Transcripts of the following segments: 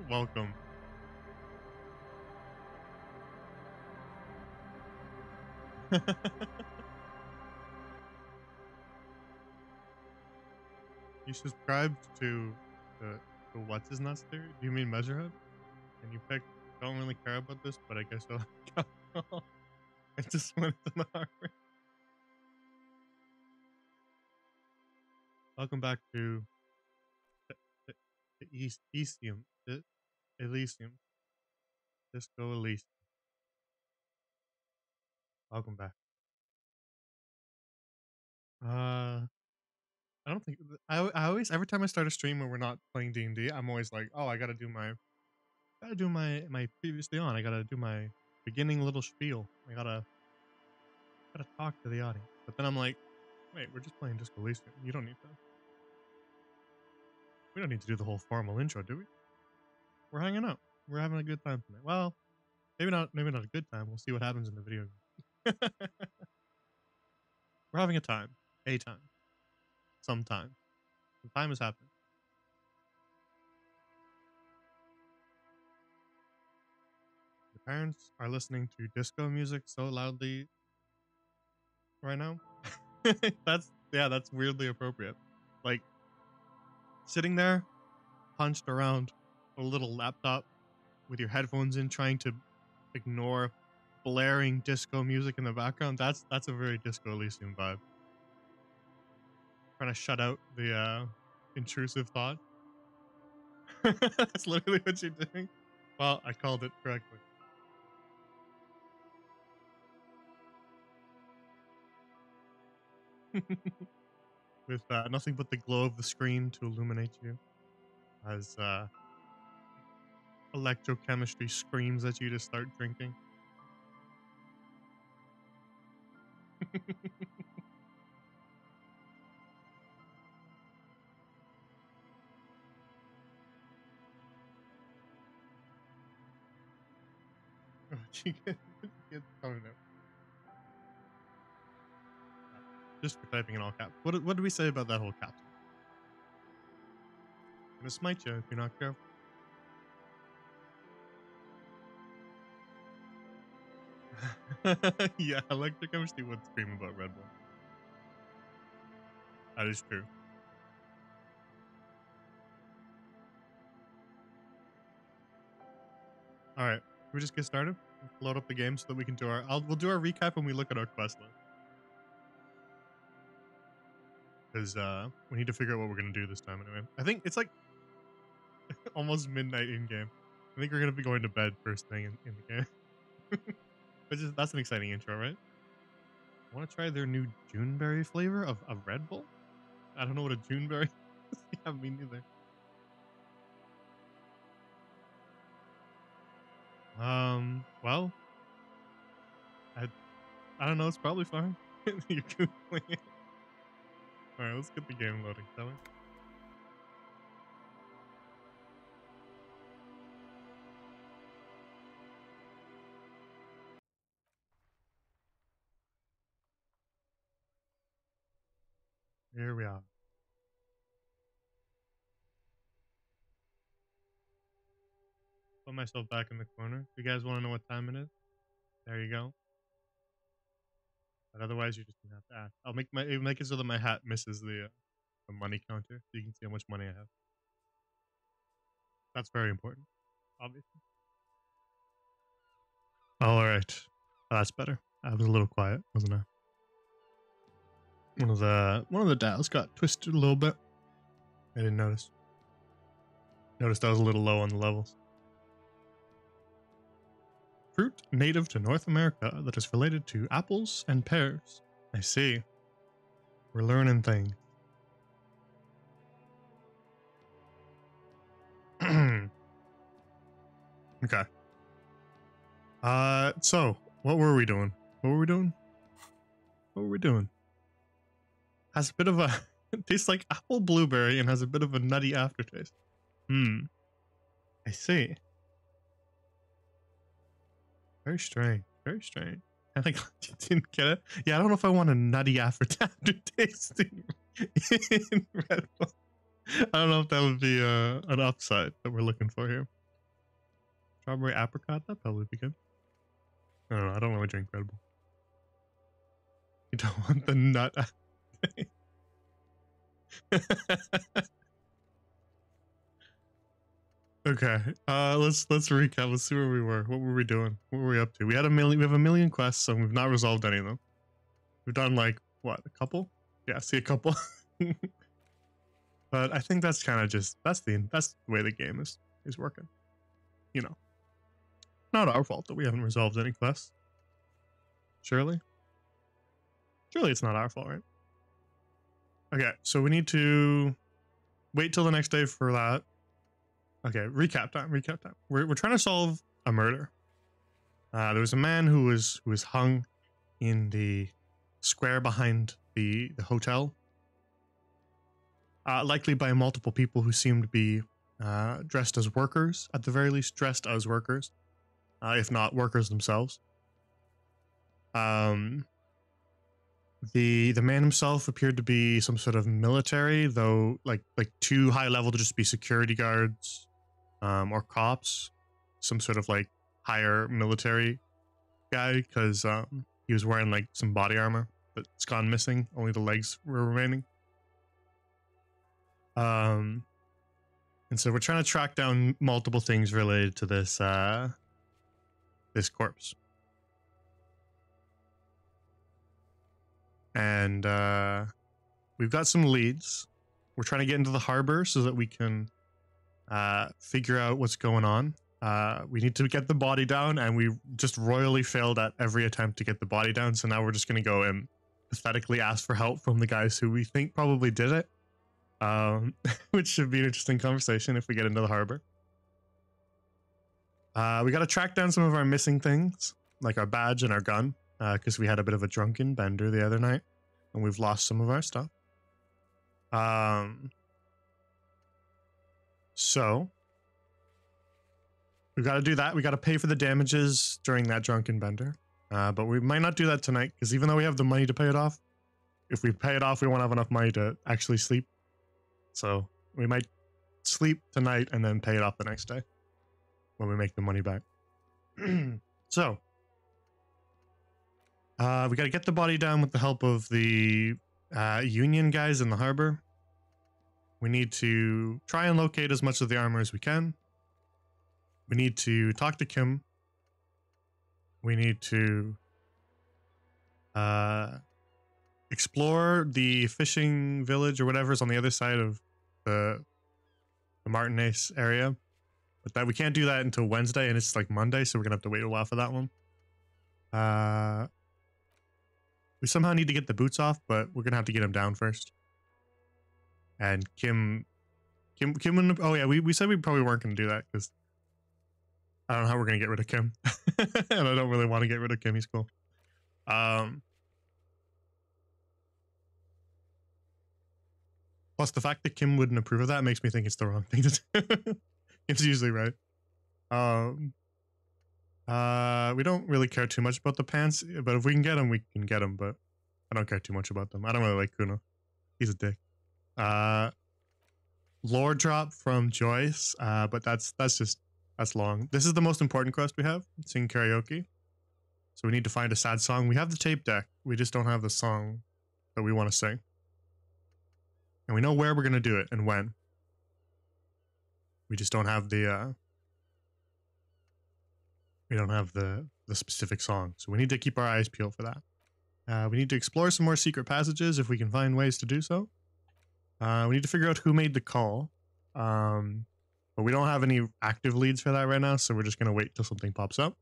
Welcome. You subscribed to the what's his nuts theory? Do you mean Measurehead? And you picked don't really care about this, but I guess you'll like alcohol. I just went to the harbor. Welcome back to the, the Elysium. Elysium. Disco Elysium. Welcome back. I don't think I always every time I start a stream where we're not playing D&D, I'm always like, oh, I gotta do my previously on. I gotta do my beginning little spiel. I gotta talk to the audience. But then I'm like, wait, we're just playing Disco Elysium. You don't need to. We don't need to do the whole formal intro, do we? We're hanging out. We're having a good time tonight. Well, maybe not. Maybe not a good time. We'll see what happens in the video. We're having a time. A time. Sometime. Some time is happening. The parents are listening to disco music so loudly right now. That's weirdly appropriate. Like sitting there, hunched around a little laptop with your headphones in, trying to ignore blaring disco music in the background. That's a very Disco Elysium vibe. Trying to shut out the intrusive thought. That's literally what you're doing. Well, I called it correctly. With nothing but the glow of the screen to illuminate you as electrochemistry screams at you to start drinking. You get coming out. Just for typing in all caps. What did we say about that whole caps? I'm gonna smite you if you're not careful. Yeah, electrochemistry would scream about Red Bull. That is true. All right, we just get started. Load up the game so that we can do our. We'll do our recap when we look at our quest list. Because we need to figure out what we're gonna do this time anyway. I think it's like almost midnight in game. I think we're gonna be going to bed first thing in the game. That's an exciting intro, right? I want to try their new Juneberry flavor of Red Bull. I don't know what a Juneberry is. Yeah, me neither. Well, I don't know. It's probably fine. You're googling it. All right, let's get the game loading, shall we? Here we are. Put myself back in the corner. You guys want to know what time it is? There you go. But otherwise, you're just gonna have to ask. I'll make it so that my hat misses the money counter, so you can see how much money I have. That's very important, obviously. All right, that's better. I was a little quiet, wasn't I? One of the dials got twisted a little bit. I didn't notice. Noticed I was a little low on the levels. Fruit native to North America that is related to apples and pears. I see. We're learning things. Okay. So what were we doing? Has a bit of a tastes like apple blueberry and has a bit of a nutty aftertaste. I see. Very strange. Very strange. I think you didn't get it. Yeah, I don't know if I want a nutty aftertaste in Red Bull. I don't know if that would be an upside that we're looking for here. Strawberry apricot, that'd probably be good. I don't know. I don't really drink Red Bull. You don't want the nut. Okay. Let's recap. Let's see where we were. What were we doing? What were we up to? We have a million quests, and we've not resolved any of them. We've done like what, a couple? Yeah, see a couple. But I think that's kind of just that's the way the game is working. You know. Not our fault that we haven't resolved any quests. Surely? Surely it's not our fault, right? Okay, so we need to wait till the next day for that. Okay, recap time. We're trying to solve a murder. There was a man who was hung in the square behind the hotel. Likely by multiple people who seemed to be dressed as workers, at the very least dressed as workers, if not workers themselves. The man himself appeared to be some sort of military, though like too high level to just be security guards, or cops, some sort of like higher military guy, because he was wearing like some body armor, but it's gone missing. Only the legs were remaining. And so we're trying to track down multiple things related to this this corpse. And we've got some leads. We're trying to get into the harbor so that we can figure out what's going on. We need to get the body down, and we just royally failed at every attempt to get the body down. So now we're just going to go and pathetically ask for help from the guys who we think probably did it. Which should be an interesting conversation if we get into the harbor. We got to track down some of our missing things, like our badge and our gun, because we had a bit of a drunken bender the other night, and we've lost some of our stuff. So we got to do that. We got to pay for the damages during that drunken bender, but we might not do that tonight, because even though we have the money to pay it off, if we pay it off, we won't have enough money to actually sleep. So we might sleep tonight and then pay it off the next day when we make the money back. So we got to get the body down with the help of the union guys in the harbor. We need to try and locate as much of the armor as we can. We need to talk to Kim. We need to explore the fishing village or whatever is on the other side of the Martinez area, but that we can't do that until Wednesday, and it's like Monday, so we're gonna have to wait a while for that one. We somehow need to get the boots off, but we're gonna have to get them down first. And Kim, oh yeah, we said we probably weren't gonna do that because I don't know how we're gonna get rid of Kim, and I don't really want to get rid of Kim. He's cool. Plus, the fact that Kim wouldn't approve of that makes me think it's the wrong thing to do. It's usually right. We don't really care too much about the pants, but if we can get them, we can get them, but I don't care too much about them. I don't really like Kuno. He's a dick. Lore drop from Joyce, but that's long. This is the most important quest we have. Sing karaoke. So we need to find a sad song. We have the tape deck. We just don't have the song that we want to sing. And we know where we're going to do it and when. We just don't have the specific song. So we need to keep our eyes peeled for that. We need to explore some more secret passages if we can find ways to do so. We need to figure out who made the call. But we don't have any active leads for that right now, so we're just going to wait till something pops up.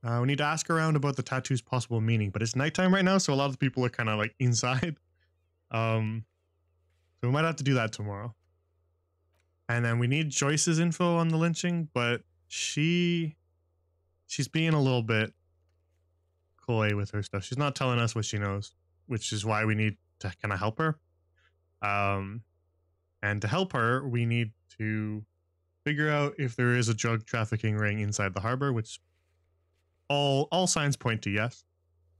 We need to ask around about the tattoo's possible meaning, but it's nighttime right now, so a lot of the people are kind of like inside. So we might have to do that tomorrow. And then we need Joyce's info on the lynching, but she's being a little bit coy with her stuff. She's not telling us what she knows, which is why we need to kind of help her. And to help her, we need to figure out if there is a drug trafficking ring inside the harbor, which all signs point to yes.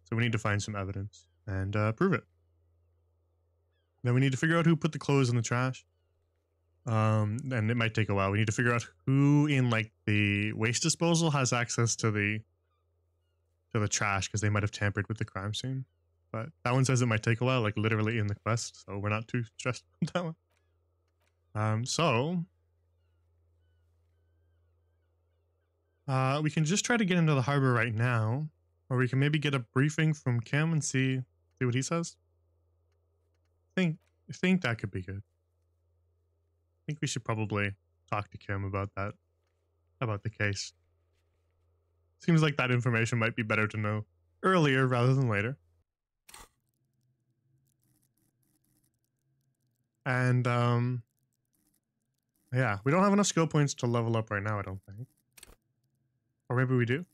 So we need to find some evidence and prove it. Then we need to figure out who put the clothes in the trash. And it might take a while. We need to figure out who in like the waste disposal has access to the trash, because they might have tampered with the crime scene. But that one says it might take a while, like literally in the quest, so we're not too stressed about that one. We can just try to get into the harbor right now, or we can maybe get a briefing from Kim and see what he says. I think that could be good. I think we should probably talk to Kim about that, about the case. Seems like that information might be better to know earlier rather than later. And yeah, we don't have enough skill points to level up right now, I don't think. Or maybe we do?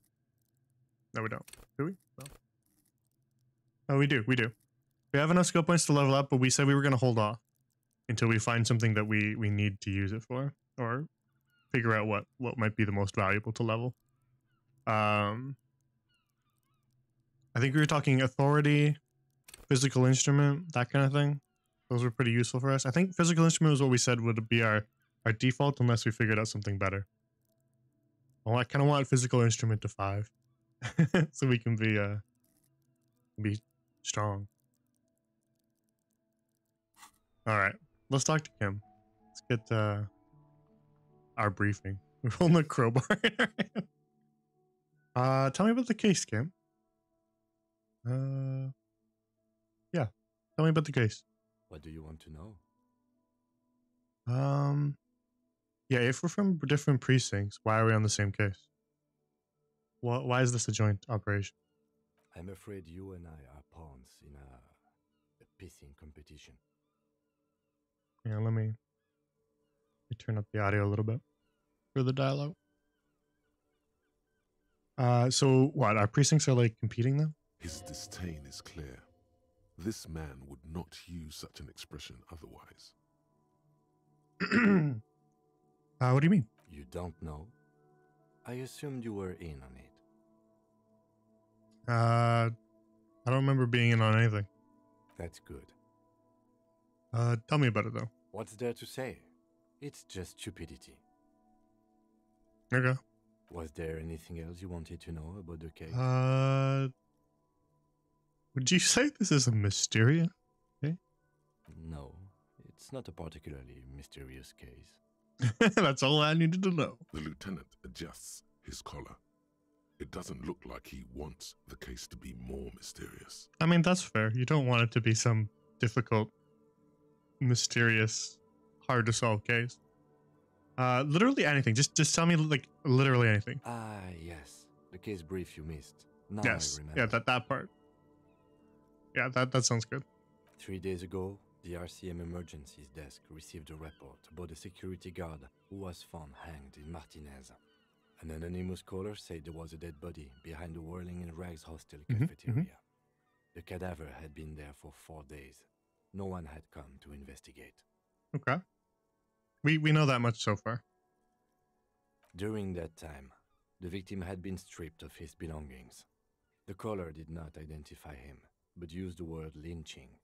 No, we don't. Do we? No. Oh, we do. We do. We have enough skill points to level up, but we said we were going to hold off until we find something that we need to use it for, or figure out what might be the most valuable to level. I think we were talking authority, physical instrument, that kind of thing. Those were pretty useful for us. I think physical instrument was what we said would be our default unless we figured out something better. Well, I kind of want physical instrument to 5 so we can be strong. All right, let's talk to Kim. Let's get our briefing. We're holding a crowbar. Tell me about the case, Kim. Yeah, tell me about the case. What do you want to know? Yeah, if we're from different precincts, why are we on the same case? Why is this a joint operation? I'm afraid you and I are pawns in a pissing competition. Yeah, let me turn up the audio a little bit for the dialogue. So what? Our precincts are like competing then? His disdain is clear. This man would not use such an expression otherwise. What do you mean? You don't know? I assumed you were in on it. I don't remember being in on anything. That's good. Tell me about it though. What's there to say? It's just stupidity. Okay. Was there anything else you wanted to know about the case? Would you say this is a mysterious case? No, it's not a particularly mysterious case. That's all I needed to know. The lieutenant adjusts his collar. It doesn't look like he wants the case to be more mysterious. I mean, that's fair. You don't want it to be some difficult, mysterious, hard to solve case. Literally anything. Just tell me, like, literally anything. Yes. The case brief you missed. Now Yes. I remember. Yeah, that part. Yeah, that sounds good. 3 days ago, the RCM Emergencies Desk received a report about a security guard who was found hanged in Martinez. An anonymous caller said there was a dead body behind the Whirling in Rags hostel cafeteria. The cadaver had been there for 4 days. No one had come to investigate. Okay. We know that much so far. During that time, the victim had been stripped of his belongings. The caller did not identify him, but used the word lynching.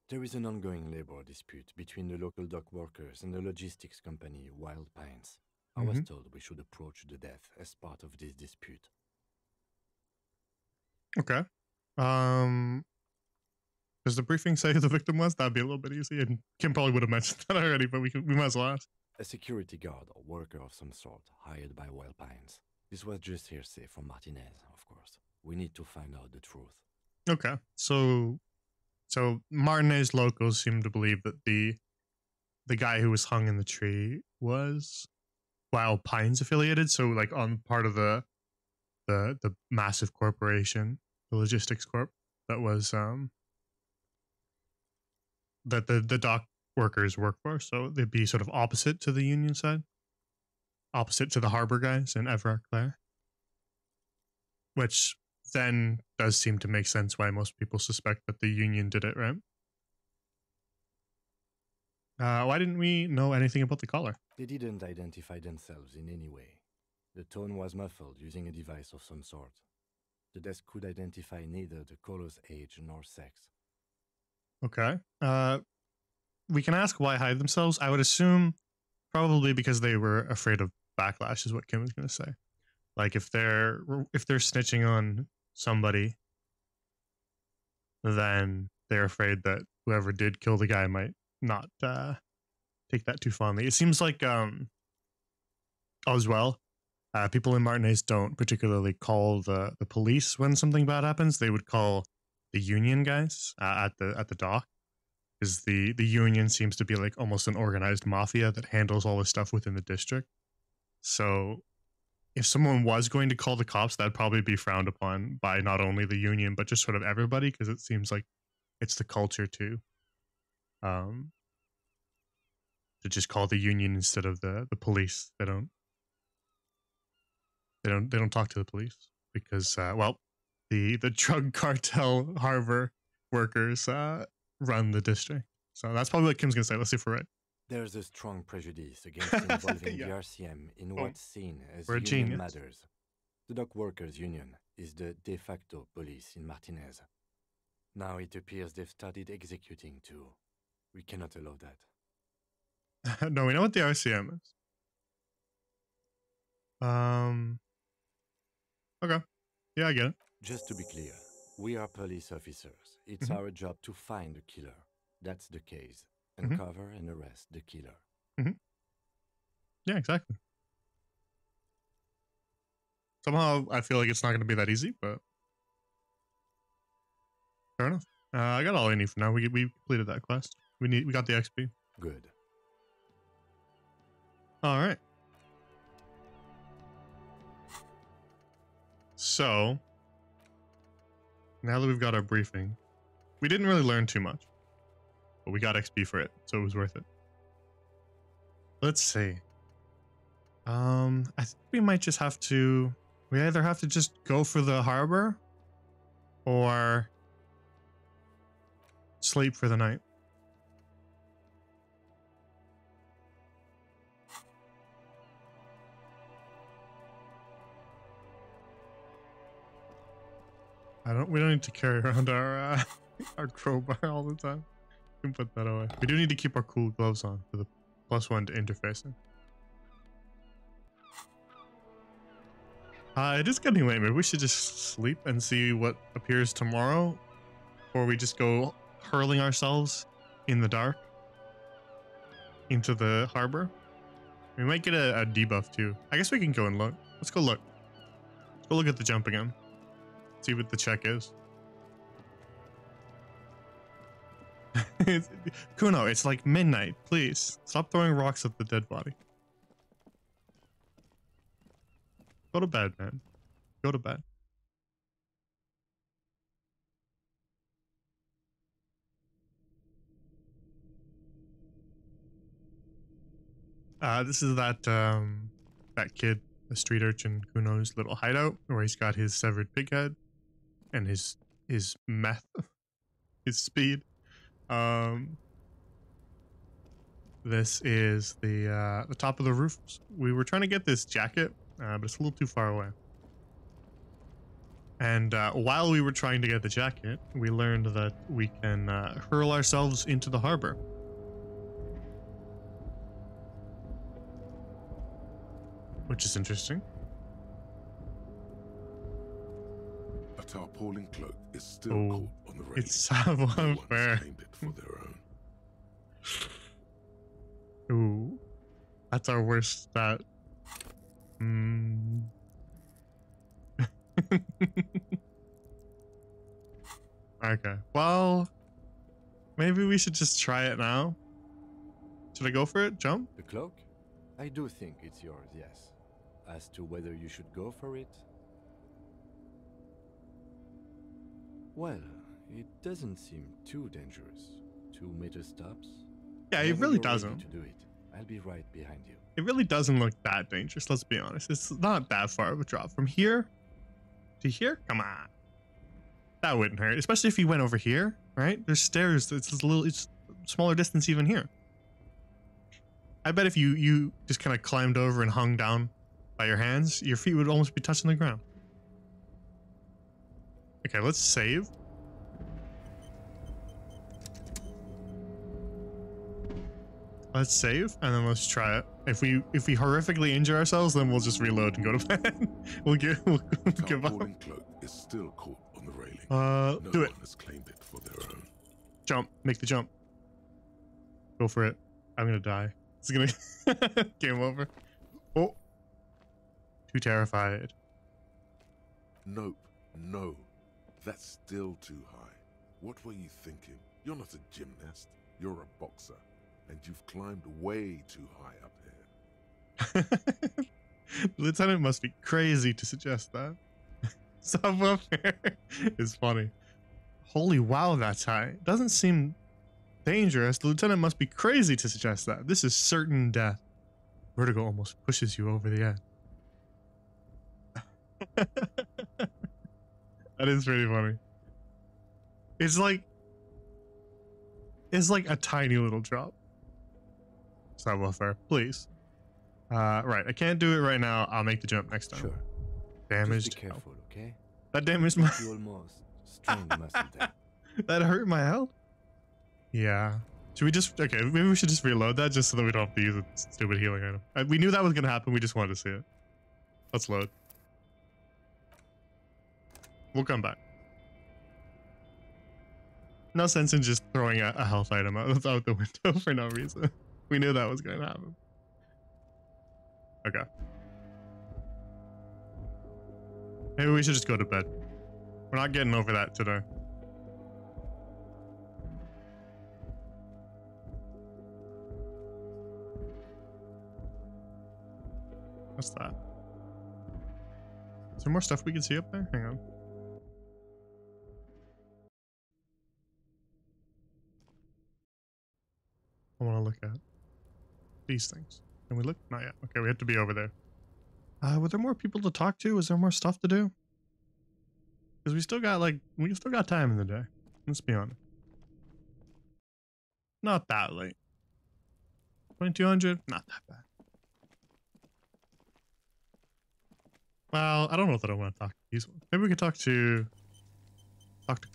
There is an ongoing labor dispute between the local dock workers and the logistics company Wild Pines. I was told we should approach the death as part of this dispute. Okay. Does the briefing say who the victim was? That'd be a little bit easy. And Kim probably would have mentioned that already, but we might as well ask. A security guard or worker of some sort hired by Wild Pines. This was just hearsay from Martinez, of course. We need to find out the truth. Okay. So Martinez locals seem to believe that the guy who was hung in the tree was Wild Pines affiliated, so like on part of the massive corporation, the logistics corp that was that the dock workers work for. So they'd be sort of opposite to the union side, opposite to the harbor guys in Everard Clare, which then does seem to make sense why most people suspect that the union did it, right? Why didn't we know anything about the caller? They didn't identify themselves in any way. The tone was muffled using a device of some sort. The desk could identify neither the caller's age nor sex. Okay. We can ask why hide themselves. I would assume probably because they were afraid of backlash, is what Kim was gonna say. Like if they're snitching on somebody, then they're afraid that whoever did kill the guy might not take that too fondly. It seems like as well, people in Martinez don't particularly call the police when something bad happens. They would call the union guys at the dock, because the union seems to be like almost an organized mafia that handles all the stuff within the district. So if someone was going to call the cops, that'd probably be frowned upon by not only the union but just sort of everybody, because it seems like it's the culture to just call the union instead of the police. They don't talk to the police because well, the drug cartel harbor workers run the district. So that's probably what Kim's gonna say. Let's see if we're right. There's a strong prejudice against involving Yeah. the RCM in Oh, what's seen as we're a union genius. matters. The dock workers' union is the de facto police in Martinez. Now it appears they've started executing too. We cannot allow that. No, we know what the RCM is. Okay. Yeah, I get it. Just to be clear, we are police officers. It's Mhm. our job to find the killer. That's the case. Mhm. Uncover and arrest the killer. Yeah, exactly. Somehow I feel like it's not going to be that easy, but fair enough. I got all I need for now. We completed that quest. We got the XP. Good. All right. So now that we've got our briefing, we didn't really learn too much, but we got XP for it, so it was worth it. Let's see. I think we might just have to. We either have to just go for the harbor, or sleep for the night. We don't need to carry around our our crowbar all the time. We can put that away. We do need to keep our cool gloves on for the +1 to interfacing. It is getting late. Maybe we should just sleep and see what appears tomorrow, or we just go hurling ourselves in the dark into the harbor. We might get a debuff too. I guess we can go and look. Let's go look. Let's go look at the jump again. See what the check is. Kuno, it's like midnight. Please stop throwing rocks at the dead body. Go to bed, man. Go to bed. This is that kid, the street urchin, Kuno's little hideout, where he's got his severed pig head and his meth, his speed. This is the top of the roof. We were trying to get this jacket, but it's a little too far away. And while we were trying to get the jacket, we learned that we can hurl ourselves into the harbor. Which is interesting. A tarpaulin cloak is still Oh, caught on the railing. it's savoir faire. claimed it for their own. Ooh, that's our worst stat. Okay, well, maybe we should just try it now. Should I go for it? Jump? The cloak? I do think it's yours, yes. As to whether you should go for it? Well, it doesn't seem too dangerous. 2 meter stops? Yeah, it Whenever really you're ready doesn't. to do it. I'll be right behind you. It really doesn't look that dangerous, let's be honest. It's not that far of a drop. From here to here? Come on. That wouldn't hurt, especially if you went over here, right? There's stairs. It's smaller distance even here. I bet if you just kind of climbed over and hung down by your hands, your feet would almost be touching the ground. Okay, let's save. Let's save and then let's try it. If we horrifically injure ourselves, then we'll just reload and go to bed. we'll give up. Tarpaulin cloak is still caught on the railing. Do No it. one has claimed it for their own. Jump. Make the jump. Go for it. I'm gonna die. It's gonna game over. Oh. Too terrified. Nope. No. That's still too high. What were you thinking? You're not a gymnast. You're a boxer. And you've climbed way too high up here. The lieutenant must be crazy to suggest that. Subwoofer is funny. Holy wow, that's high. Doesn't seem dangerous. The lieutenant must be crazy to suggest that. This is certain death. Vertigo almost pushes you over the edge. That is pretty funny. It's like a tiny little drop. Subwoofer, please. Right, I can't do it right now. I'll make the jump next time. Sure. Damaged. Just be careful, okay? That damaged my. You almost strained the muscle there. That hurt my health. Yeah. Should we just? Okay, maybe we should just reload that just so that we don't have to use a stupid healing item. We knew that was gonna happen. We just wanted to see it. Let's load. We'll come back. No sense in just throwing a health item out the window for no reason. We knew that was gonna happen. Okay. Maybe we should just go to bed. We're not getting over that today. What's that? Is there more stuff we can see up there? Hang on. I want to look at these things. Can we look? Not yet. Okay, we have to be over there. Were there more people to talk to? Is there more stuff to do? Because we still got time in the day. Let's be honest. Not that late. 2200? Not that bad. Well, I don't know that I want to talk to these ones. Maybe we could talk to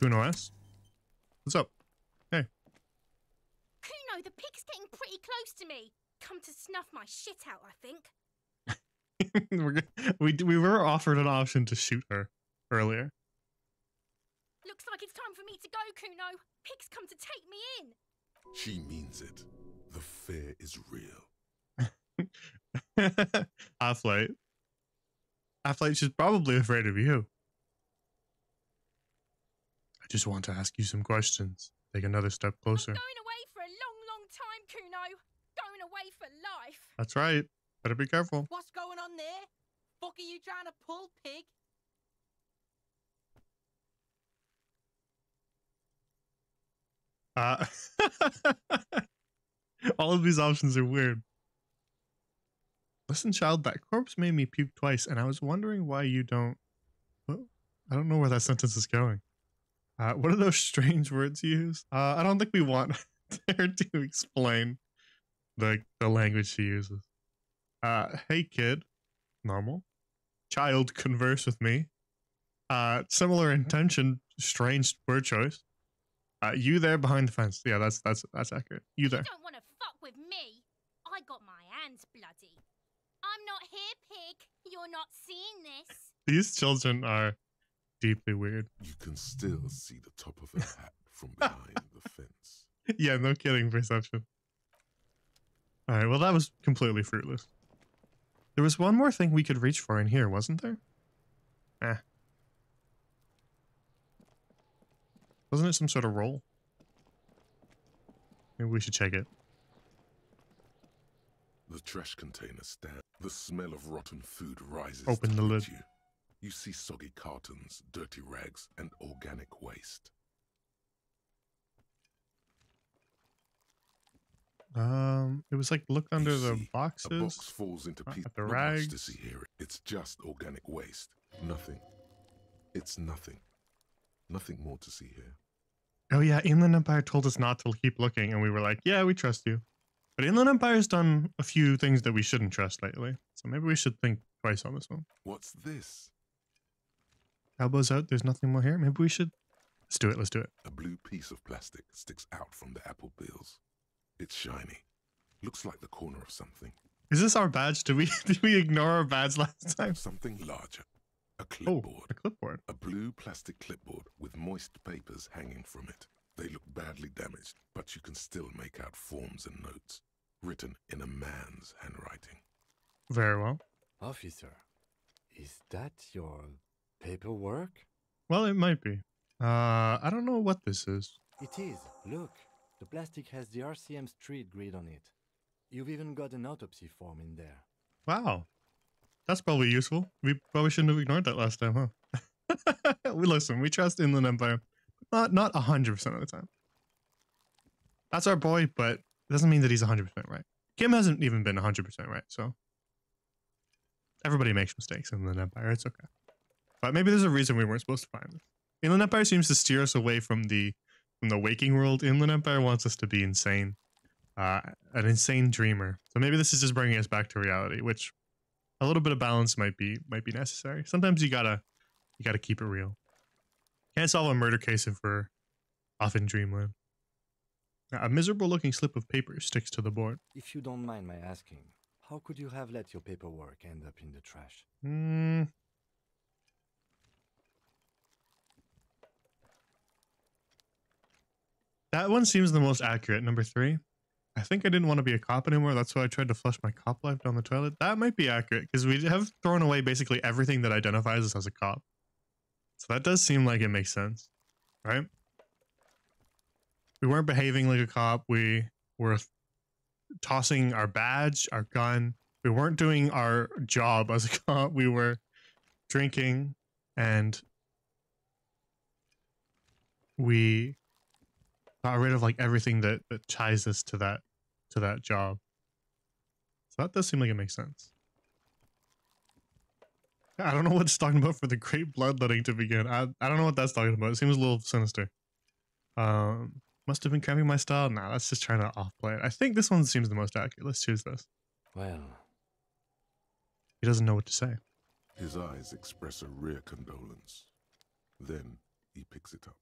Kuno S. What's up? Hey. Kuno, the pig's getting pretty close to me. Come to snuff my shit out, I think. we were offered an option to shoot her earlier. Looks like it's time for me to go, Kuno. Pig's come to take me in. She means it. The fear is real. Half-Light. Half-Light, she's probably afraid of you. I just want to ask you some questions. Take another step closer. I'm going away for a long, long time, Kuno. Going away for life. That's right. Better be careful. What's going on there? Fuck are you trying to pull, pig? All of these options are weird. Listen, child, that corpse made me puke twice, and I was wondering why you don't... Well, I don't know where that sentence is going. What are those strange words you use? I don't think we want her to explain the language she uses. Hey, kid. Normal. Child, converse with me. Similar intention, strange word choice. You there behind the fence. Yeah, that's accurate. You there. You don't want to fuck with me. I got my hands bloody. I'm not here, pig. You're not seeing this. These children are deeply weird. You can still see the top of her hat from behind the fence. Yeah, no kidding, perception. Alright, well that was completely fruitless. There was one more thing we could reach for in here, wasn't there? Wasn't it some sort of roll? Maybe we should check it. The trash container stands. The smell of rotten food rises. Open to the meet lid. You. You see soggy cartons, dirty rags, and organic waste. It was like look under You the see, boxes. A box falls into pieces. at the Not much rags. to see here. It's just organic waste. Nothing. It's nothing. Nothing more to see here. Oh yeah, Inland Empire told us not to keep looking, and we were like, yeah, we trust you. But Inland Empire's done a few things that we shouldn't trust lately, so maybe we should think twice on this one. What's this? Elbows out, there's nothing more here. Maybe we should... Let's do it. A blue piece of plastic sticks out from the apple peels. It's shiny. Looks like the corner of something. Is this our badge? Did we ignore our badge last time? Something larger. A Oh, clipboard. a clipboard. A blue plastic clipboard with moist papers hanging from it. They look badly damaged, but you can still make out forms and notes, written in a man's handwriting. Very well. Officer, is that your paperwork? Well, it might be. I don't know what this is. It is. Look, the plastic has the RCM street grid on it. You've even got an autopsy form in there. Wow. That's probably useful. We probably shouldn't have ignored that last time, huh? Listen, we trust Inland Empire. Not 100% of the time. That's our boy, but it doesn't mean that he's 100% right. Kim hasn't even been 100% right, so everybody makes mistakes in Inland Empire. It's okay. But maybe there's a reason we weren't supposed to find this. Inland Empire seems to steer us away from the waking world. Inland Empire wants us to be insane, an insane dreamer. So maybe this is just bringing us back to reality, which a little bit of balance might be necessary. Sometimes you gotta keep it real. Can't solve a murder case if we're off in dreamland. Now, a miserable-looking slip of paper sticks to the board. If you don't mind my asking, how could you have let your paperwork end up in the trash? That one seems the most accurate, number 3. I think I didn't want to be a cop anymore. That's why I tried to flush my cop life down the toilet. That might be accurate, because we have thrown away basically everything that identifies us as a cop. So that does seem like it makes sense, right? We weren't behaving like a cop. We were tossing our badge, our gun. We weren't doing our job as a cop. We were drinking, and we got rid of like everything that ties us to that job. So that does seem like it makes sense. I don't know what it's talking about for the great bloodletting to begin. I don't know what that's talking about. It seems a little sinister. Must have been cramping my style. Nah, that's just trying to offplay it. I think this one seems the most accurate. Let's choose this. Well, He doesn't know what to say. His eyes express a rare condolence. Then he picks it up.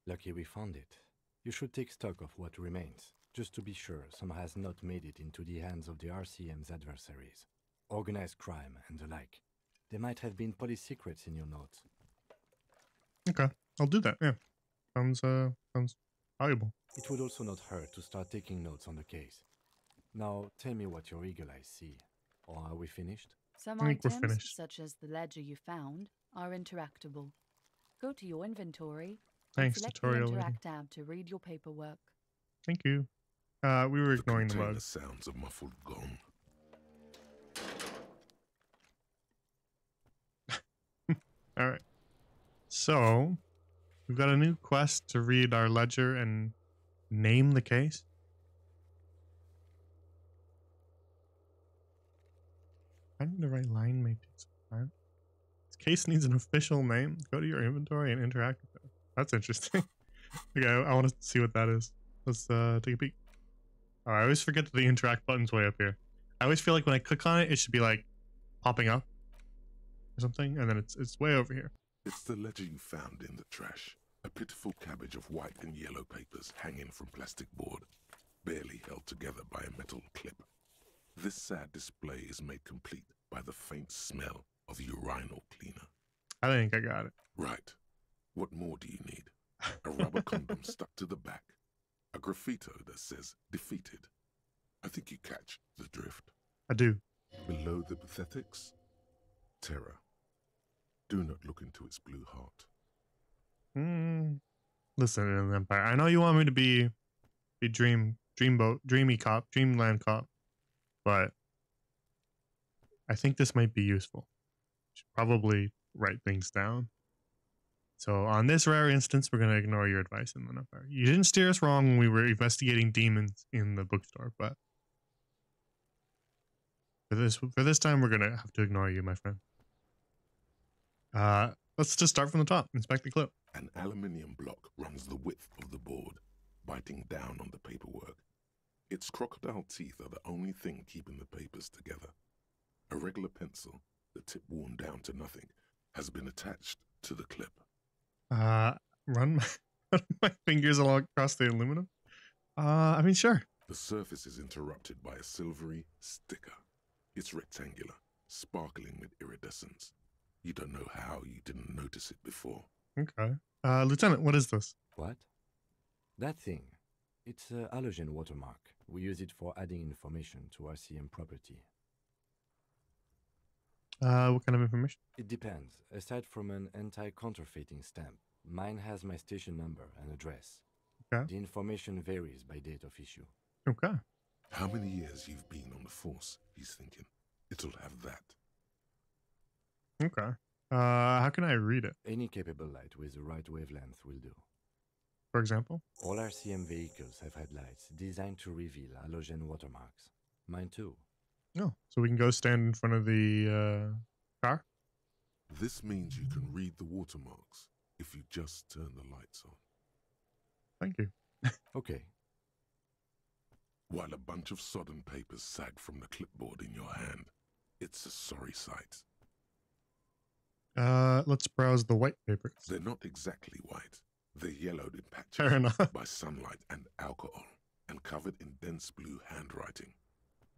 lucky we found it. You should take stock of what remains, just to be sure some has not made it into the hands of the RCM's adversaries. Organized crime and the like. There might have been police secrets in your notes. Okay, I'll do that. Yeah, sounds valuable. It would also not hurt to start taking notes on the case. Now, tell me what your eagle eyes see. Or are we finished? Some I think we're items, finished. such as the ledger you found, are interactable. Go to your inventory Thanks, and select tutorial the lady. Interact tab to read your paperwork. Thank you. We were ignoring the container mug. sounds a muffled gong. All right. So we've got a new quest to read our ledger and name the case. Finding the right line may take some time. This case needs an official name. Go to your inventory and interact with it. That's interesting. Okay, I want to see what that is. Let's take a peek. Oh, I always forget that the interact button's way up here. I always feel like when I click on it, it should be like popping up or something, and then it's way over here. It's the ledger you found in the trash. A pitiful cabbage of white and yellow papers hanging from plastic board, barely held together by a metal clip. This sad display is made complete by the faint smell of urinal cleaner. I think I got it. Right. What more do you need? A rubber condom stuck to the back. A graffito that says defeated. I think you catch the drift. I do. Below the pathetics, terror. Do not look into its blue heart. Listen, Empire. I know you want me to be dreamy cop, dreamland cop, but I think this might be useful. Should probably write things down. So on this rare instance, we're gonna ignore your advice, Inland Empire. You didn't steer us wrong when we were investigating demons in the bookstore, but for this time, we're gonna have to ignore you, my friend. Let's just start from the top. Inspect the clip. An aluminium block runs the width of the board, biting down on the paperwork. Its crocodile teeth are the only thing keeping the papers together. A regular pencil, the tip worn down to nothing, has been attached to the clip. Run my fingers along across the aluminum. I mean, sure. The surface is interrupted by a silvery sticker. It's rectangular, sparkling with iridescence. You don't know how you didn't notice it before. Okay. Lieutenant, what is this? What? That thing. It's a halogen watermark. We use it for adding information to RCM property. What kind of information? It depends. Aside from an anti-counterfeiting stamp, mine has my station number and address. Okay. The information varies by date of issue. Okay. How many years you've been on the force, he's thinking. It'll have that. Okay. How can I read it, Any capable light with the right wavelength will do. for example? All RCM vehicles have headlights designed to reveal halogen watermarks. Mine too. No. So we can go stand in front of the car? This means you can read the watermarks if you just turn the lights on. Thank you. Okay. While a bunch of sodden papers sag from the clipboard in your hand, it's a sorry sight. Let's browse the white papers. They're not exactly white. They're yellowed in patches Fair enough. by sunlight and alcohol, and covered in dense blue handwriting.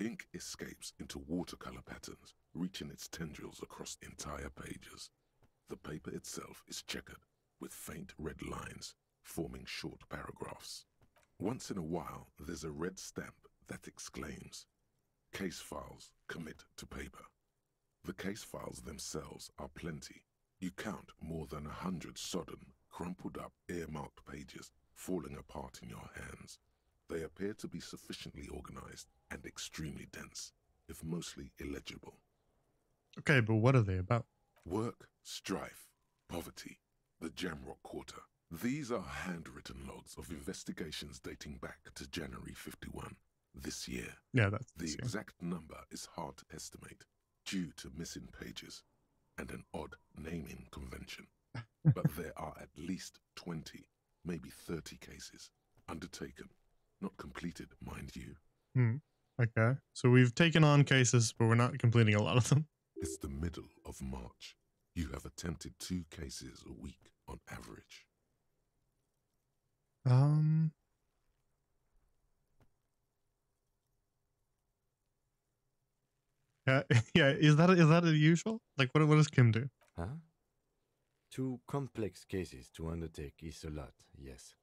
Ink escapes into watercolor patterns, reaching its tendrils across entire pages. The paper itself is checkered, with faint red lines, forming short paragraphs. Once in a while, there's a red stamp that exclaims, "Case files commit to paper." The case files themselves are plenty. You count more than 100 sodden, crumpled up, earmarked pages falling apart in your hands. They appear to be sufficiently organized and extremely dense, if mostly illegible. Okay, but what are they about? Work, strife, poverty, the Jamrock Quarter. These are handwritten logs of investigations dating back to January 51, this year. Yeah, that's The exact number is hard to estimate due to missing pages and an odd naming convention. But there are at least 20, maybe 30 cases undertaken, not completed, mind you. Okay. So we've taken on cases, but we're not completing a lot of them. It's the middle of March. You have attempted 2 cases a week on average. Yeah, yeah. Is that a usual? Like, what does Kim do? Huh? 2 complex cases to undertake is a lot, yes.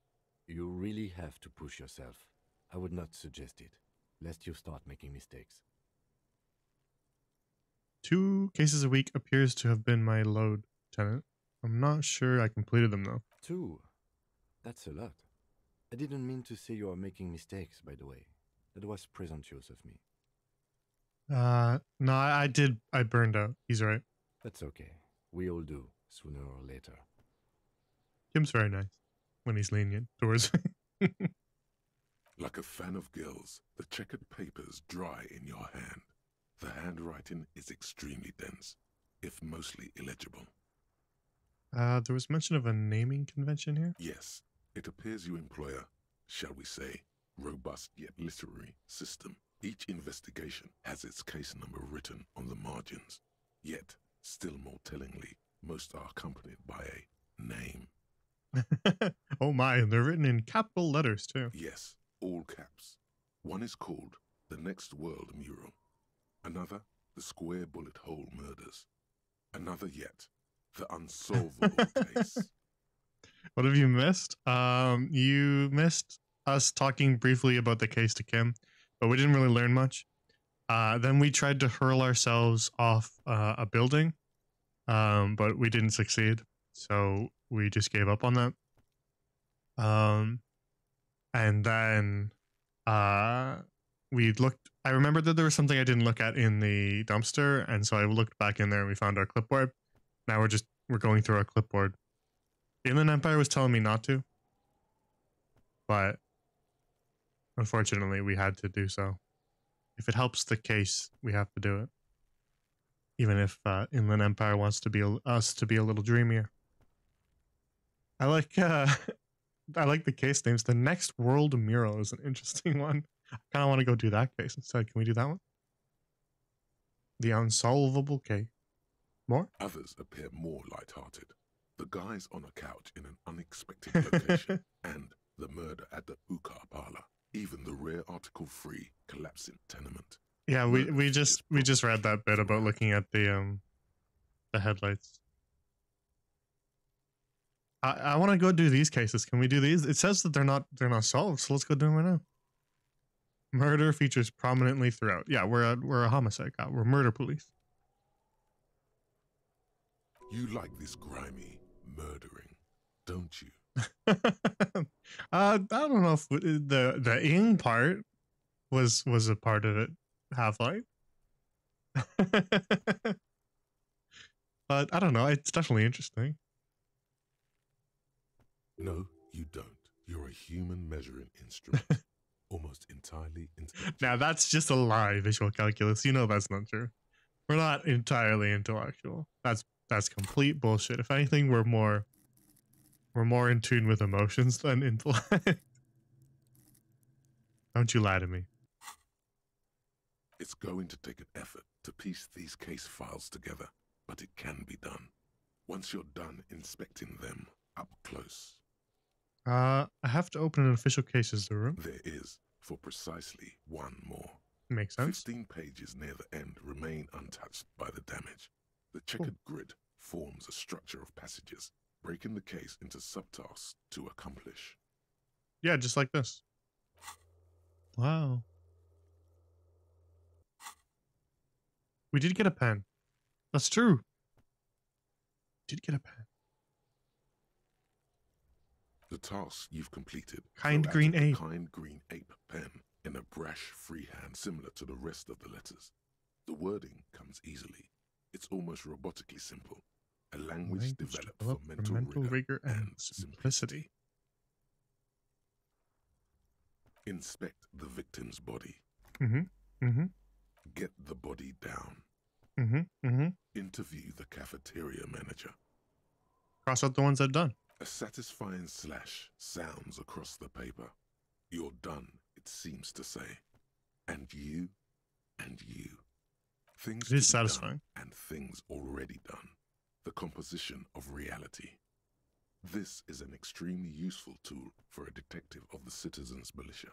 You really have to push yourself. I would not suggest it, lest you start making mistakes. 2 cases a week appears to have been my load, Lieutenant. I'm not sure I completed them, though. 2? That's a lot. I didn't mean to say you are making mistakes, by the way. That was presumptuous of me. No, I did. I burned out. He's right. That's okay. We all do, sooner or later. Kim's very nice when he's lenient towards me. Like a fan of gills, the checkered papers dry in your hand. The handwriting is extremely dense, if mostly illegible. There was mention of a naming convention here. Yes, it appears you employ a, shall we say, robust yet literary system. Each investigation has its case number written on the margins. Yet, still more tellingly, most are accompanied by a name. Oh my, and they're written in capital letters, too. Yes, all caps. One is called The Next World Mural. Another, The Square Bullet Hole Murders. Another yet, The Unsolvable Case. What have you missed? You missed us talking briefly about the case to Kim, but we didn't really learn much. Then we tried to hurl ourselves off a building, but we didn't succeed. So we just gave up on that. And then we looked. I remembered that there was something I didn't look at in the dumpster, and so I looked back in there and we found our clipboard. Now we're going through our clipboard. Inland Empire was telling me not to, but unfortunately we had to do so. If it helps the case, we have to do it. Even if Inland Empire wants to be us to be a little dreamier. I like the case names. The Next World Mural is an interesting one. I kind of want to go do that case instead. Can we do that one? The Unsolvable Case. More? Others appear more light-hearted. The guys on a couch in an unexpected location, and the murder at the hookah parlor. Even the rare Article 3 collapsing tenement. Yeah, Murder we figures just read that bit about throughout. looking at the headlights. I want to go do these cases. Can we do these? It says that they're not solved, so let's go do them right now. Murder features prominently throughout. Yeah, we're a homicide cop. We're murder police. You like this grimy murdering, don't you? I don't know if the ing part was a part of it. Half-Life. But I don't know. It's definitely interesting. No, you don't. You're a human measuring instrument. Almost entirely intellectual. Now that's just a lie, visual calculus. You know that's not true. We're not entirely intellectual. That's complete bullshit. If anything, we're more in tune with emotions than intellect. Don't you lie to me. It's going to take an effort to piece these case files together, but it can be done. Once you're done inspecting them up close. I have to open an official cases room. There is, for precisely one more. Makes sense. 15 pages near the end remain untouched by the damage. The checkered grid forms a structure of passages, breaking the case into subtasks to accomplish. Yeah, just like this. Wow. We did get a pen. That's true. Did get a pen. The tasks you've completed. Kind throw out green of the ape. Kind green ape pen in a brash freehand similar to the rest of the letters. The wording comes easily. It's almost robotically simple. A language developed for mental rigor and simplicity. Inspect the victim's body. Get the body down. Interview the cafeteria manager. Cross out the ones I've done. A satisfying slash sounds across the paper. You're done, it seems to say. And you, and you. Things It is to be satisfying. done and things already done. The composition of reality. This is an extremely useful tool for a detective of the citizens' militia.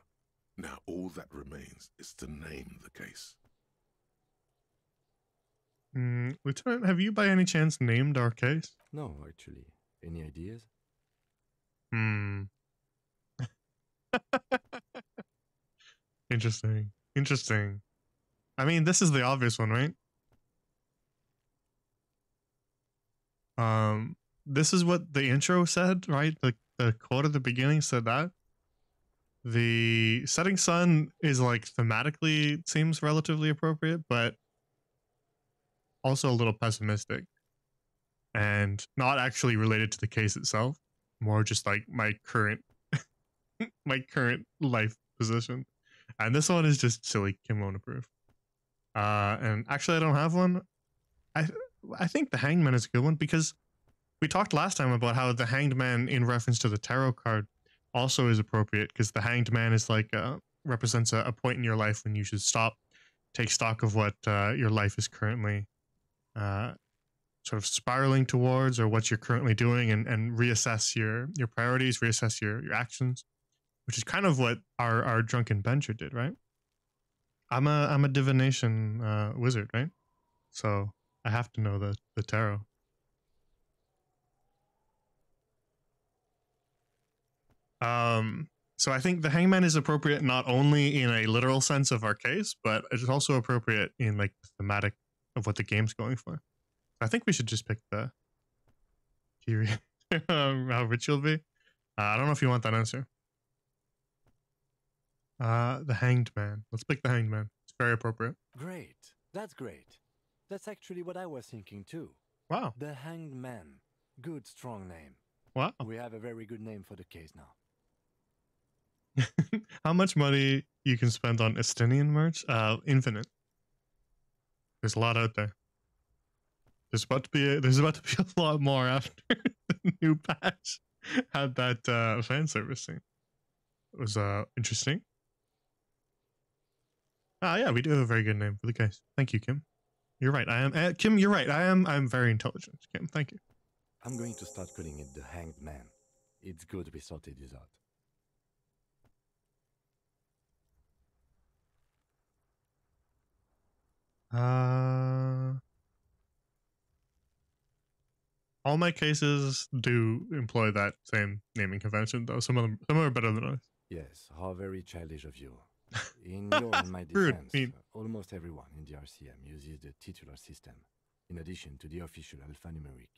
Now all that remains is to name the case. Lieutenant, have you by any chance named our case? No, actually. Any ideas? Interesting. Interesting. I mean, this is the obvious one, right? This is what the intro said, right? The quote at the beginning said that. The setting sun is like thematically seems relatively appropriate, but also a little pessimistic and not actually related to the case itself. More just like my current life position. And this one is just silly Kim won't approve. And actually I don't have one. I think the Hanged Man is a good one because we talked last time about how the Hanged Man in reference to the tarot card also is appropriate because the Hanged Man is like represents a point in your life when you should stop, take stock of what your life is currently sort of spiraling towards or what you're currently doing and reassess your priorities, reassess your actions, which is kind of what our drunken bencher did, right? I'm a divination wizard, right? So I have to know the tarot. So I think the Hangman is appropriate not only in a literal sense of our case, but it's also appropriate in like the thematic of what the game's going for. I think we should just pick the how rich you'll be. I don't know if you want that answer. The Hanged Man. Let's pick the Hanged Man. It's very appropriate. Great. That's great. That's actually what I was thinking too. Wow. The Hanged Man. Good, strong name. Wow. We have a very good name for the case now. How much money you can spend on Estinian merch? Infinite. There's a lot out there. There's about to be a lot more after the new patch had that fan service scene. It was interesting. Yeah, we do have a very good name for the case. Thank you, Kim. You're right. I am Kim. You're right. I'm very intelligent, Kim. Thank you. I'm going to start calling it the Hanged Man. It's good we sorted this out. All my cases do employ that same naming convention, though. Some are better than others. Yes, how very childish of you. In your and my Rude, defense, mean. almost everyone in the RCM uses the titular system, in addition to the official alphanumeric.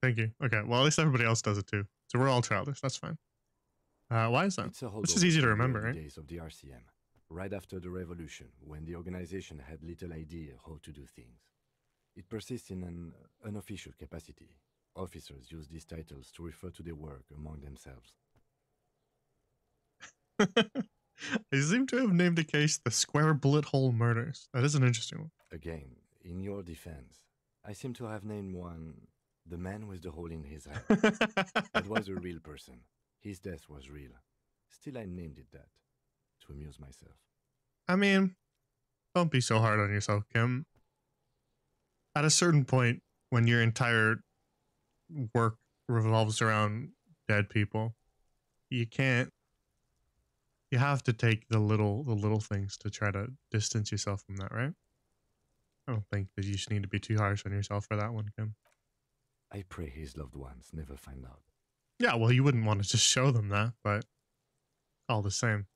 Thank you. Okay, well, at least everybody else does it too. So we're all childish. That's fine. Why is that? It's a This is easy to holdover from the remember, early right? days of the RCM, right after the revolution, when the organization had little idea how to do things. It persists in an unofficial capacity. Officers use these titles to refer to their work among themselves. I seem to have named the case the Square Bullet Hole Murders. That is an interesting one. Again, in your defense, I seem to have named one the man with the hole in his head. That was a real person. His death was real. Still, I named it that, to amuse myself. I mean, don't be so hard on yourself, Kim. At a certain point, when your entire work revolves around dead people, you have to take the little things to try to distance yourself from that, right? I don't think that you just need to be too harsh on yourself for that one, Kim. I pray his loved ones never find out. Yeah, well, you wouldn't want to just show them that, but all the same.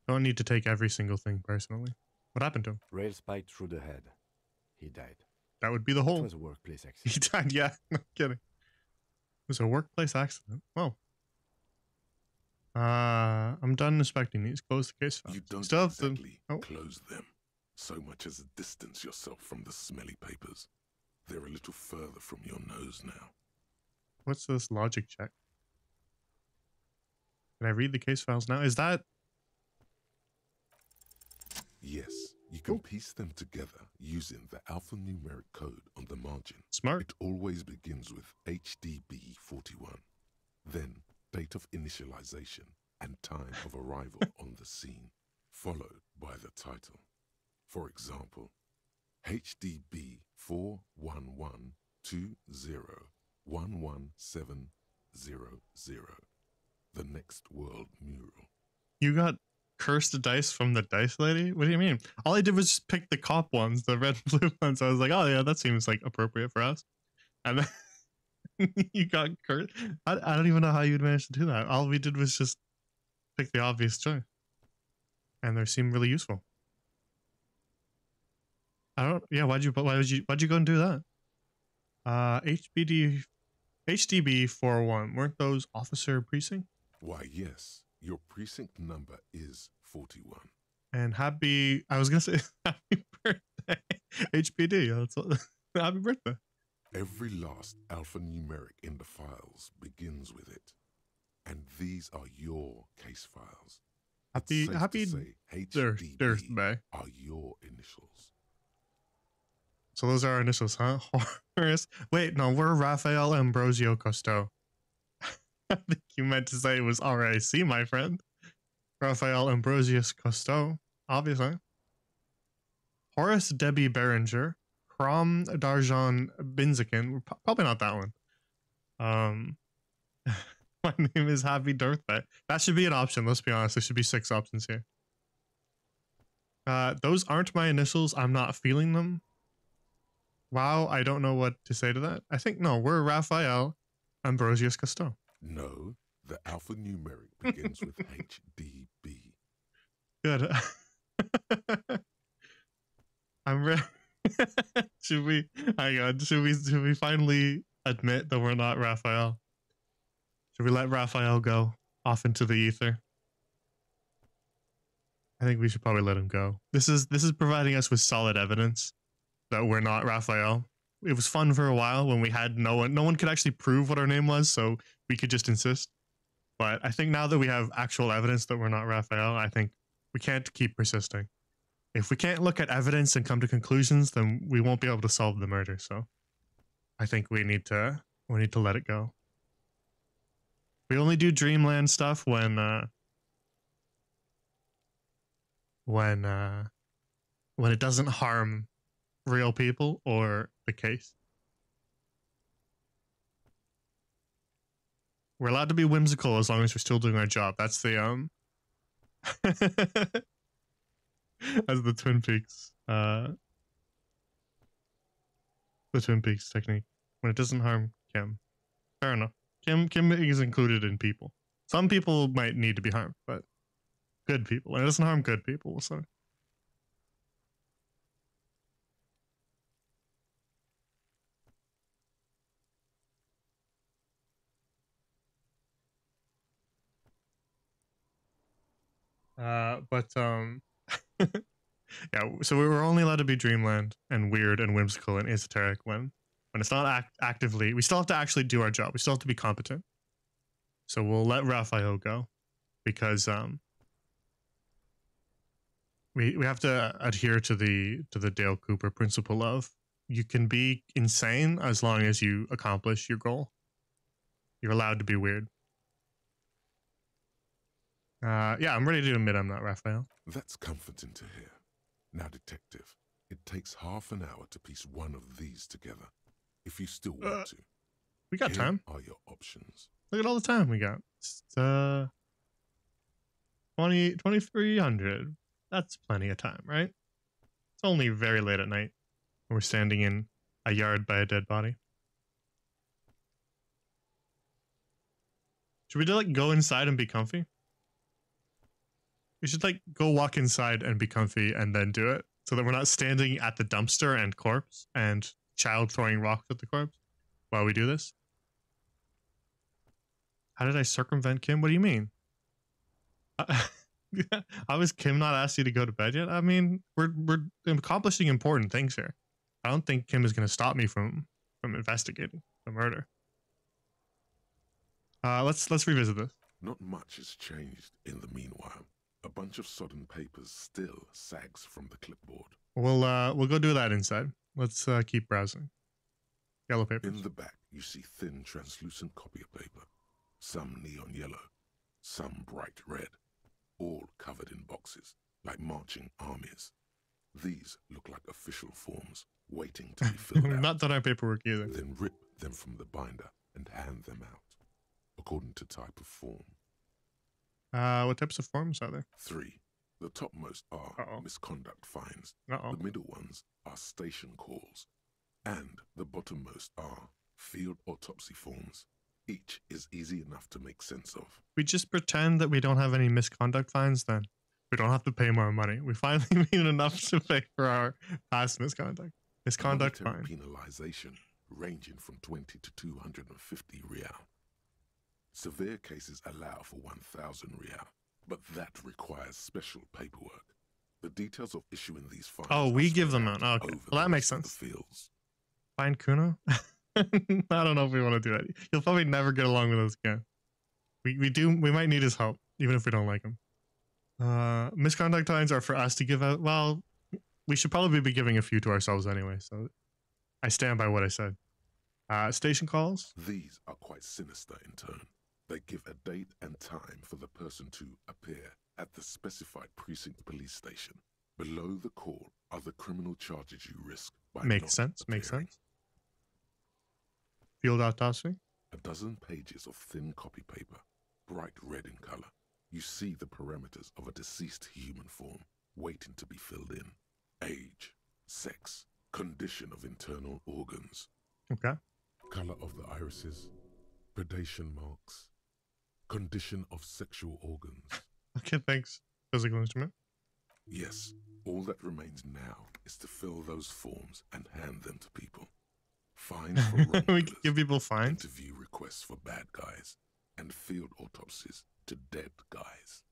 Don't need to take every single thing personally. What happened to him? Rail spiked through the head. He died. That would be the It whole. was a workplace He accident. died, yeah. No kidding. It was a workplace accident. Well. I'm done inspecting these. Close the case file. You don't Still have to- exactly oh. close them, so much as distance yourself from the smelly papers. They're a little further from your nose now. What's this logic check? Can I read the case files now? Is that... Yes, you can piece them together using the alphanumeric code on the margin. Smart. It always begins with HDB41, then date of initialization and time of arrival on the scene, followed by the title. For example, HDB 41120111700, the next world mural. You got cursed dice from the dice lady? What do you mean? All I did was just pick the cop ones, the red and blue ones. I was like, oh yeah, that seems like appropriate for us. And then you got cursed. I don't even know how you'd manage to do that. All we did was just pick the obvious choice. And they seem really useful. I don't, yeah, why'd you go and do that? HDB 41, weren't those officer precinct? Why, yes, your precinct number is 41. And happy, I was gonna say happy birthday, HPD. That's happy birthday. Every last alphanumeric in the files begins with it. And these are your case files. Happy HDB birthday. are your initials. So those are our initials, huh? Horace. Wait, no, we're Raphael Ambrosio Cousteau. I think you meant to say it was RIC, my friend. Raphael Ambrosius Cousteau, obviously. Horace Debbie Berenger. Crom Darjan Binzikin. Probably not that one. My name is Happy Birthday. That should be an option, let's be honest. There should be 6 options here. Those aren't my initials. I'm not feeling them. Wow, I don't know what to say to that. I think, no, we're Raphael Ambrosius Cousteau. No, the alphanumeric begins with HDB. Good. I'm ready. Should we, hang on, should we finally admit that we're not Raphael? Should we let Raphael go off into the ether? I think we should probably let him go. This is providing us with solid evidence that we're not Raphael. It was fun for a while when we had no one could actually prove what our name was, so we could just insist. But I think now that we have actual evidence that we're not Raphael, I think we can't keep persisting. If we can't look at evidence and come to conclusions, then we won't be able to solve the murder. So I think we need to let it go. We only do Dreamland stuff when it doesn't harm real people or the case. We're allowed to be whimsical as long as we're still doing our job. That's the as the Twin Peaks technique. When it doesn't harm Kim. Fair enough. Kim is included in people. Some people might need to be harmed, but good people. And it doesn't harm good people, so. Yeah, so we were only allowed to be dreamland and weird and whimsical and esoteric when it's not actively. We still have to actually do our job. We still have to be competent. So we'll let Raphael go because we have to adhere to the Dale Cooper principle of you can be insane as long as you accomplish your goal. You're allowed to be weird. Yeah, I'm ready to admit I'm not Raphael. That's comforting to hear. Now, detective, it takes half an hour to piece one of these together. If you still want to. We got time. Here are your options. Look at all the time we got. It's 2300. That's plenty of time, right? It's only very late at night. We're standing in a yard by a dead body. Should we like go inside and be comfy? We should like go walk inside and be comfy and then do it so that we're not standing at the dumpster and corpse and child throwing rocks at the corpse while we do this. How did I circumvent Kim? What do you mean? How has Kim not asked you to go to bed yet? I mean, we're accomplishing important things here. I don't think Kim is going to stop me from investigating the murder. Let's revisit this. Not much has changed in the meanwhile. A bunch of sodden papers still sags from the clipboard. We'll go do that inside. Let's keep browsing. Yellow papers. In the back, you see thin, translucent copy of paper. Some neon yellow, some bright red, all covered in boxes, like marching armies. These look like official forms, waiting to be filled We've out. not done our paperwork either. Then rip them from the binder and hand them out, according to type of form. What types of forms are there? 3. The topmost are misconduct fines. Uh-oh. The middle ones are station calls. And the bottommost are field autopsy forms. Each is easy enough to make sense of. We just pretend that we don't have any misconduct fines then. We don't have to pay more money. We finally made enough to pay for our past misconduct. Misconduct Monetary fine. penalization ranging from 20 to 250 real. Severe cases allow for 1,000 real, but that requires special paperwork. The details of issuing these fines. Oh, we are give spread them out out. Okay. over Well, that the makes rest of the sense. fields. Fine Kuno? I don't know if we want to do that. He'll probably never get along with us again. We might need his help, even if we don't like him. Misconduct fines are for us to give out. Well, we should probably be giving a few to ourselves anyway, so I stand by what I said. Station calls? These are quite sinister in turn. They give a date and time for the person to appear at the specified precinct police station. Below the call are the criminal charges you risk by Makes not sense, makes appearing. sense. Field autopsy? A dozen pages of thin copy paper, bright red in color. You see the parameters of a deceased human form waiting to be filled in. Age, sex, condition of internal organs, Okay. color of the irises, predation marks, condition of sexual organs. Okay, thanks. Physical instrument. Yes, all that remains now is to fill those forms and hand them to people. Fines for We wrongdoers, can give people fines. interview requests for bad guys, and field autopsies to dead guys.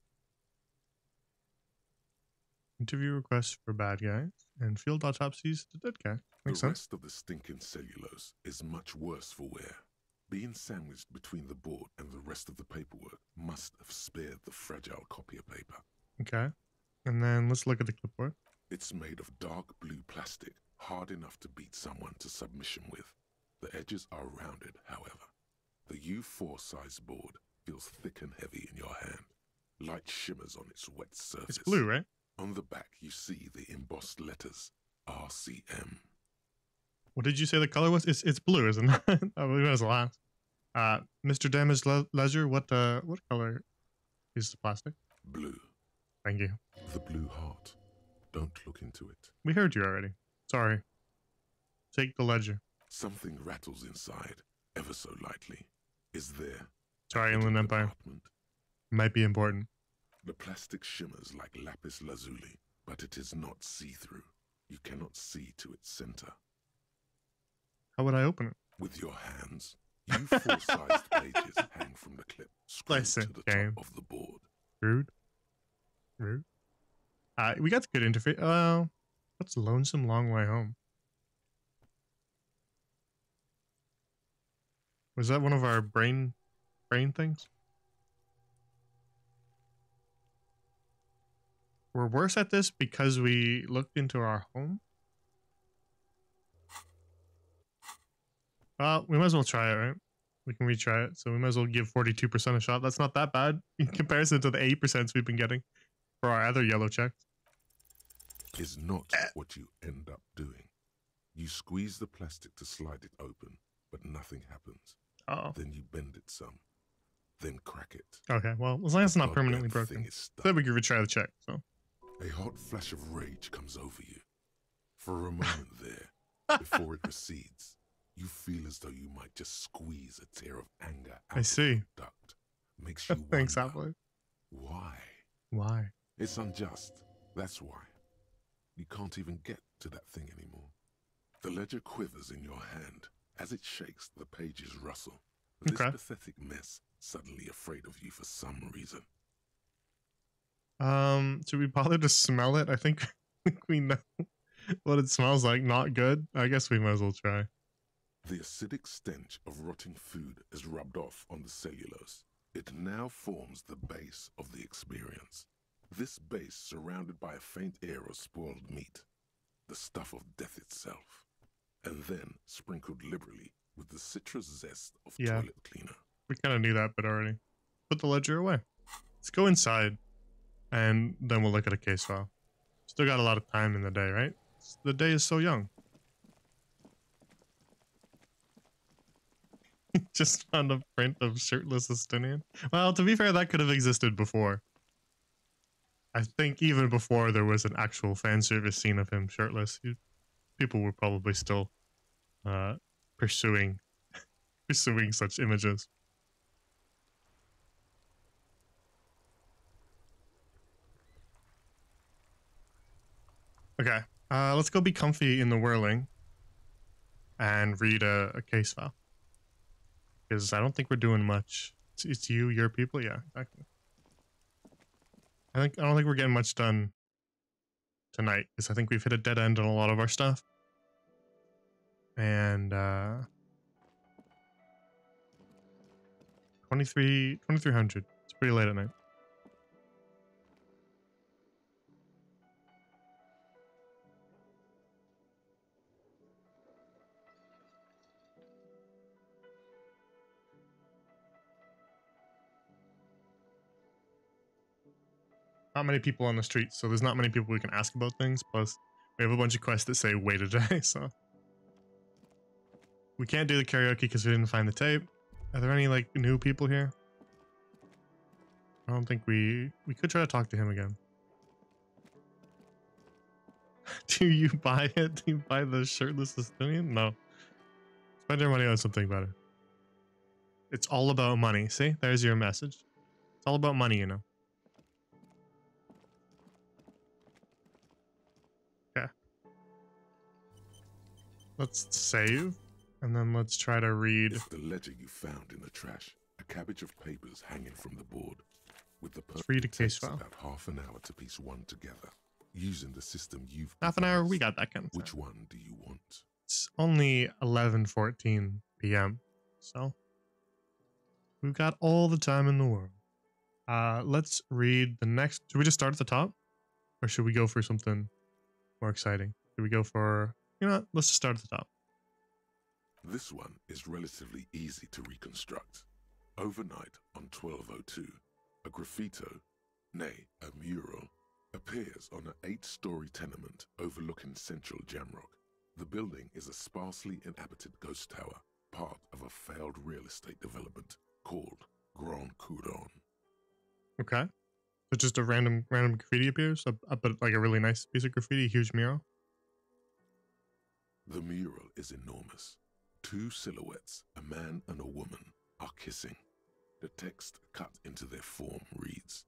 Interview requests for bad guys and field autopsies to dead guys. Makes The sense. rest of the stinking cellulose is much worse for wear. Being sandwiched between the board and the rest of the paperwork must have spared the fragile copy of paper. Okay. And then let's look at the clipboard. It's made of dark blue plastic, hard enough to beat someone to submission with. The edges are rounded, however. The U4 size board feels thick and heavy in your hand. Light shimmers on its wet surface. It's blue, right? On the back, you see the embossed letters, RCM. What did you say the color was? It's blue, isn't it? I believe it was the last. Mr. Damaged Leisure, what color is the plastic? Blue. Thank you. The blue heart. Don't look into it. We heard you already. Sorry. Take the ledger. Something rattles inside, ever so lightly. Is there? Sorry, a hidden Inland Empire. compartment? Might be important. The plastic shimmers like lapis lazuli, but it is not see-through. You cannot see to its center. How would I open it? With your hands, you four-sized pages hang from the clip, screwed Listen, to the game. top of the board. Rude. Rude. We got the good interface. What's Lonesome Long Way Home? Was that one of our brain things? We're worse at this because we looked into our home? Well, we might as well try it, right? We can retry it, so we might as well give 42% a shot. That's not that bad in comparison to the 8% we've been getting for our other yellow checks. Is not what you end up doing. You squeeze the plastic to slide it open, but nothing happens. Uh-oh. Then you bend it some, then crack it. Okay, well, as long as it's not permanently Goddamn broken. thing is stuck. Then we can retry the check, so. A hot flash of rage comes over you. For a moment there, before it recedes, you feel as though you might just squeeze a tear of anger out I see. of your duct. Makes you wonder, Thanks, Apple. why? Why? It's unjust. That's why. You can't even get to that thing anymore. The ledger quivers in your hand. As it shakes, the pages rustle. This Okay. pathetic mess suddenly afraid of you for some reason. Should we bother to smell it? I think we know what it smells like. Not good. I guess we might as well try. The acidic stench of rotting food is rubbed off on the cellulose. It now forms the base of the experience. This base surrounded by a faint air of spoiled meat, the stuff of death itself, and then sprinkled liberally with the citrus zest of toilet cleaner. We kind of knew that bit already. Put the ledger away. Let's go inside, and then we'll look at a case file. Still got a lot of time in the day, right? The day is so young. Just found a print of shirtless Estonian. Well, to be fair, that could have existed before. I think even before there was an actual fan service scene of him shirtless, people were probably still pursuing such images. Okay, let's go be comfy in the whirling and read a case file. Because I don't think we're doing much. It's you, your people, yeah, exactly. I don't think we're getting much done tonight because I think we've hit a dead end on a lot of our stuff. And 2300. It's pretty late at night. Not many people on the streets, so there's not many people we can ask about things. Plus, we have a bunch of quests that say wait a day, so we can't do the karaoke because we didn't find the tape. Are there any like new people here? I don't think we could try to talk to him again. Do you buy it? Do you buy the shirtless Estonian? No. Spend your money on something better. It's all about money. See, there's your message. It's all about money, you know. Let's save, and then let's try to read. It's the ledger you found in the trash. A cabbage of papers hanging from the board. With the Let's read a case file. About half an hour to piece one together. Using the system you've Half an hour, we devised. got that kind of Which time. one do you want? It's only 11:14 p.m. So we've got all the time in the world. Let's read the next. Should we just start at the top? Or should we go for something more exciting? Should we go for, you know what? Let's just start at the top. This one is relatively easy to reconstruct. Overnight on 1202, a graffito, nay, a mural, appears on an 8-story tenement overlooking central Jamrock. The building is a sparsely inhabited ghost tower, part of a failed real estate development called Grand Couronne. Okay. So just a random graffiti appears, but like a really nice piece of graffiti, a huge mural. The mural is enormous. 2 silhouettes, a man and a woman, are kissing. The text cut into their form reads,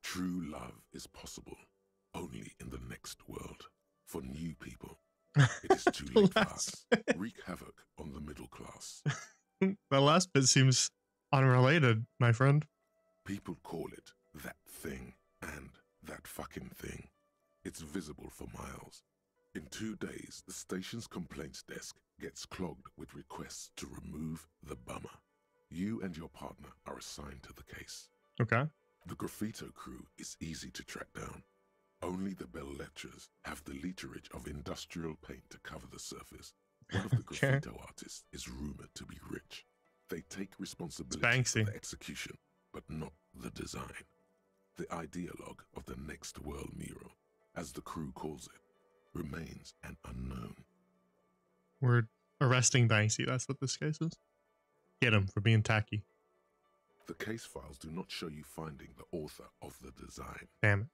"True love is possible only in the next world. For new people, it is too late for us. Wreak havoc on the middle class." The last bit seems unrelated, my friend. People call it that thing and that fucking thing. It's visible for miles. In 2 days, the station's complaints desk gets clogged with requests to remove the bummer. You and your partner are assigned to the case. Okay. The graffito crew is easy to track down. Only the bell lecturers have the literage of industrial paint to cover the surface. One of the Okay. graffito artists is rumored to be rich. They take responsibility Banksy. for the execution, but not the design. The ideologue of the next world mural, as the crew calls it, remains an unknown. We're arresting Banksy. That's what this case is. Get him for being tacky. The case files do not show you finding the author of the design. Damn it.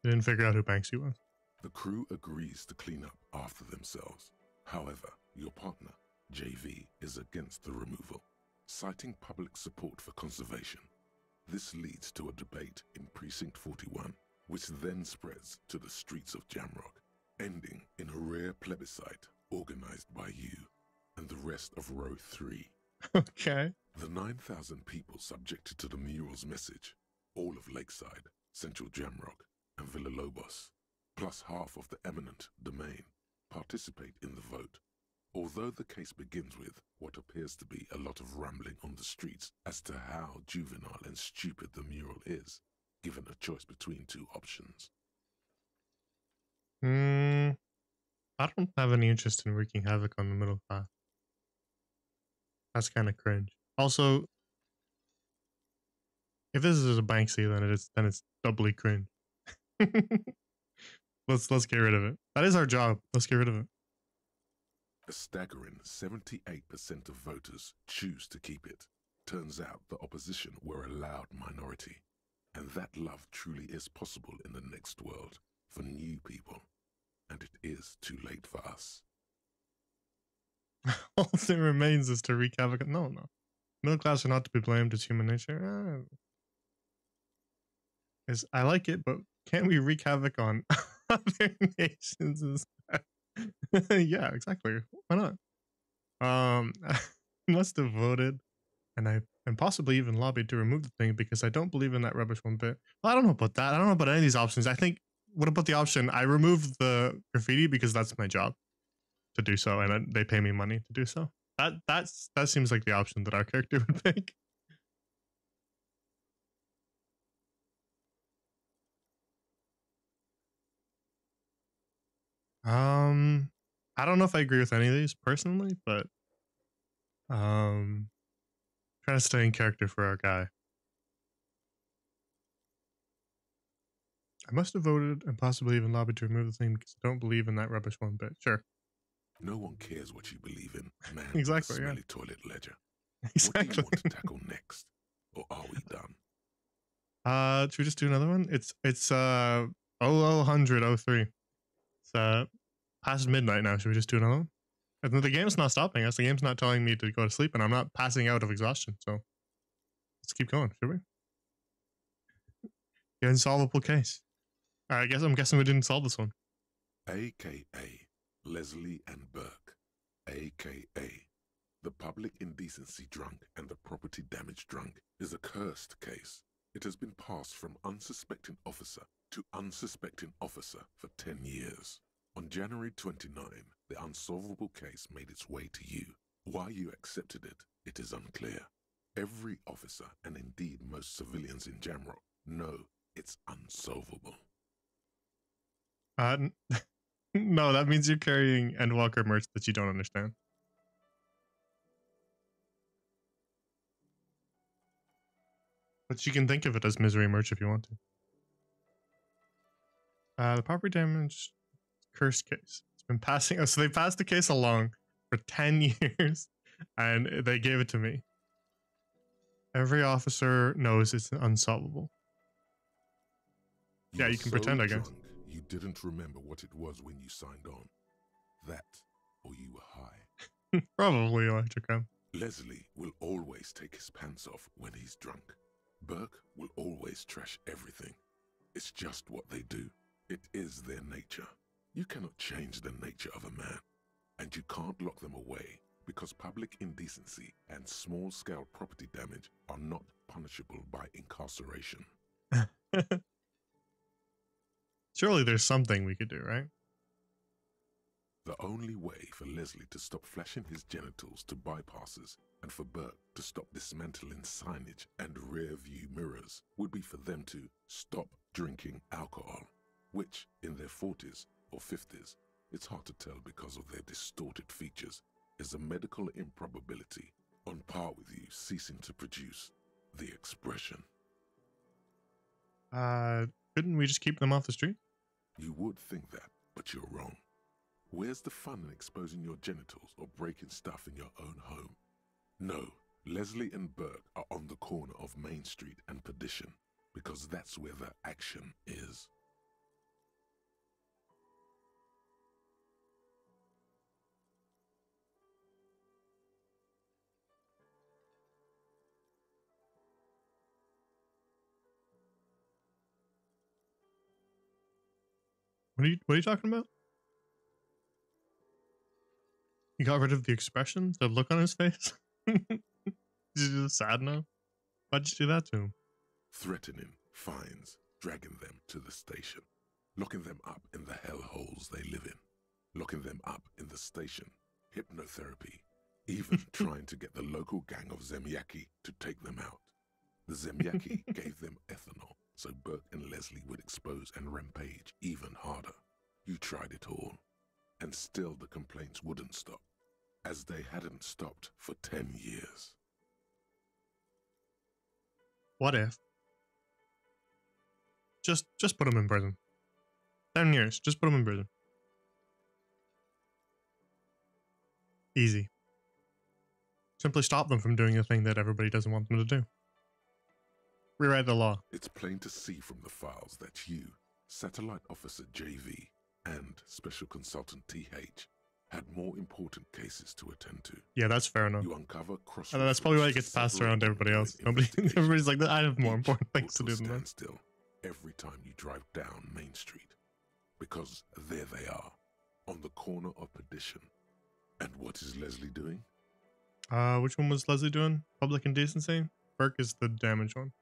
They didn't figure out who Banksy was. The crew agrees to clean up after themselves. However, your partner, JV, is against the removal, citing public support for conservation. This leads to a debate in Precinct 41, which then spreads to the streets of Jamrock, ending in a rare plebiscite organized by you and the rest of Row 3. Okay. The 9,000 people subjected to the mural's message, all of Lakeside, Central Jamrock, and Villalobos, plus half of the eminent domain, participate in the vote. Although the case begins with what appears to be a lot of rambling on the streets as to how juvenile and stupid the mural is, given a choice between 2 options. I don't have any interest in wreaking havoc on the middle class. That's kind of cringe. Also, if this is a Banksy, then it's doubly cringe. Let's get rid of it. That is our job. Let's get rid of it. A staggering 78% of voters choose to keep it. Turns out the opposition were a loud minority, and that love truly is possible in the next world for new people, and it is too late for us. All that remains is to wreak havoc. No. Middle class are not to be blamed. It's human nature. I like it, but can't we wreak havoc on other nations instead? Yeah, exactly. Why not? I must have voted, and possibly even lobbied to remove the thing because I don't believe in that rubbish one bit. Well, I don't know about that. I don't know about any of these options. I think, what about the option I removed the graffiti because that's my job to do so, and they pay me money to do so? That seems like the option that our character would pick. I don't know if I agree with any of these personally, but trying to stay in character for our guy. I must have voted and possibly even lobbied to remove the thing because I don't believe in that rubbish one bit. Sure. No one cares what you believe in, man. Exactly, With a yeah. smelly toilet ledger. Exactly. What do you want to tackle next? Or are we done? Should we just do another one? It's 0003. It's past midnight now. Should we just do another one? And the game's not stopping us. The game's not telling me to go to sleep, and I'm not passing out of exhaustion. So let's keep going, should we? The unsolvable case. All right, I'm guessing we didn't solve this one. AKA Leslie and Burke. AKA the public indecency drunk and the property damage drunk is a cursed case. It has been passed from unsuspecting officer to unsuspecting officer for 10 years. On January 29, the unsolvable case made its way to you. Why you accepted it, it is unclear. Every officer, and indeed most civilians in Jamrock, know it's unsolvable. No, that means you're carrying Endwalker merch that you don't understand. But you can think of it as misery merch if you want to. The property damage cursed case. It's been passing. So they passed the case along for 10 years, and they gave it to me. Every officer knows it's unsolvable. Yeah, were you can so pretend, I guess. drunk, you didn't remember what it was when you signed on. That, or you were high. Probably Electrica. Leslie will always take his pants off when he's drunk. Burke will always trash everything. It's just what they do. It is their nature. You cannot change the nature of a man, and you can't lock them away because public indecency and small-scale property damage are not punishable by incarceration. Surely there's something we could do, right? The only way for Leslie to stop flashing his genitals to bypassers and for Burke to stop dismantling signage and rear-view mirrors would be for them to stop drinking alcohol, which, in their 40s or 50s, it's hard to tell because of their distorted features, is a medical improbability on par with you ceasing to produce the expression. Couldn't we just keep them off the street? You would think that, but you're wrong. Where's the fun in exposing your genitals or breaking stuff in your own home? No, Leslie and Burke are on the corner of Main Street and Perdition because that's where the action is. What are you talking about? He got rid of the expression, the look on his face. Is he just sad now? Why'd you do that to him? Threatening, fines, dragging them to the station, locking them up in the hellholes they live in, locking them up in the station, hypnotherapy, even trying to get the local gang of Zemyaki to take them out. The Zemyaki gave them ethanol, so Burke and Leslie would expose and rampage even harder. You tried it all, and still the complaints wouldn't stop, as they hadn't stopped for 10 years. What if? Just put him in prison. 10 years, just put him in prison. Easy. Simply stop them from doing the thing that everybody doesn't want them to do. Rewrite the law. It's plain to see from the files that you, Satellite Officer JV, and Special Consultant TH had more important cases to attend to. Yeah, that's fair enough. You uncover cross. And that's probably why it gets passed around to everybody else. Everybody's like, I have more important things to do than that. Still, every time you drive down Main Street, because there they are, on the corner of Perdition. And what is Leslie doing? Which one was Leslie doing? Public indecency? Burke is the damaged one.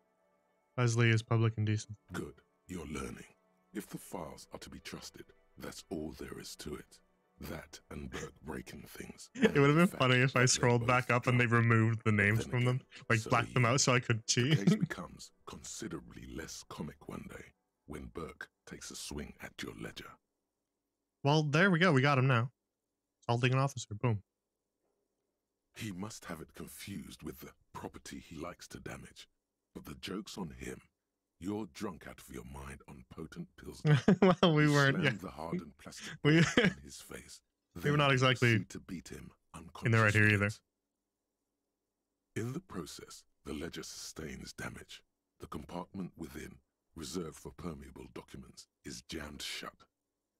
Leslie is public indecency. Good, you're learning. If the files are to be trusted, that's all there is to it. That and Burke breaking things. It would have been funny if I scrolled back up and they removed the names from them, like blacked them out so I could see. The case becomes considerably less comic one day when Burke takes a swing at your ledger. Well, there we go. We got him now. Assaulting an officer. Boom. He must have it confused with the property he likes to damage. But the joke's on him. You're drunk out of your mind on potent pills. Well, we weren't. Yeah. The hardened plastic We in his face. we were not exactly to beat him in the right here either. In the process, the ledger sustains damage. The compartment within, reserved for permeable documents, is jammed shut.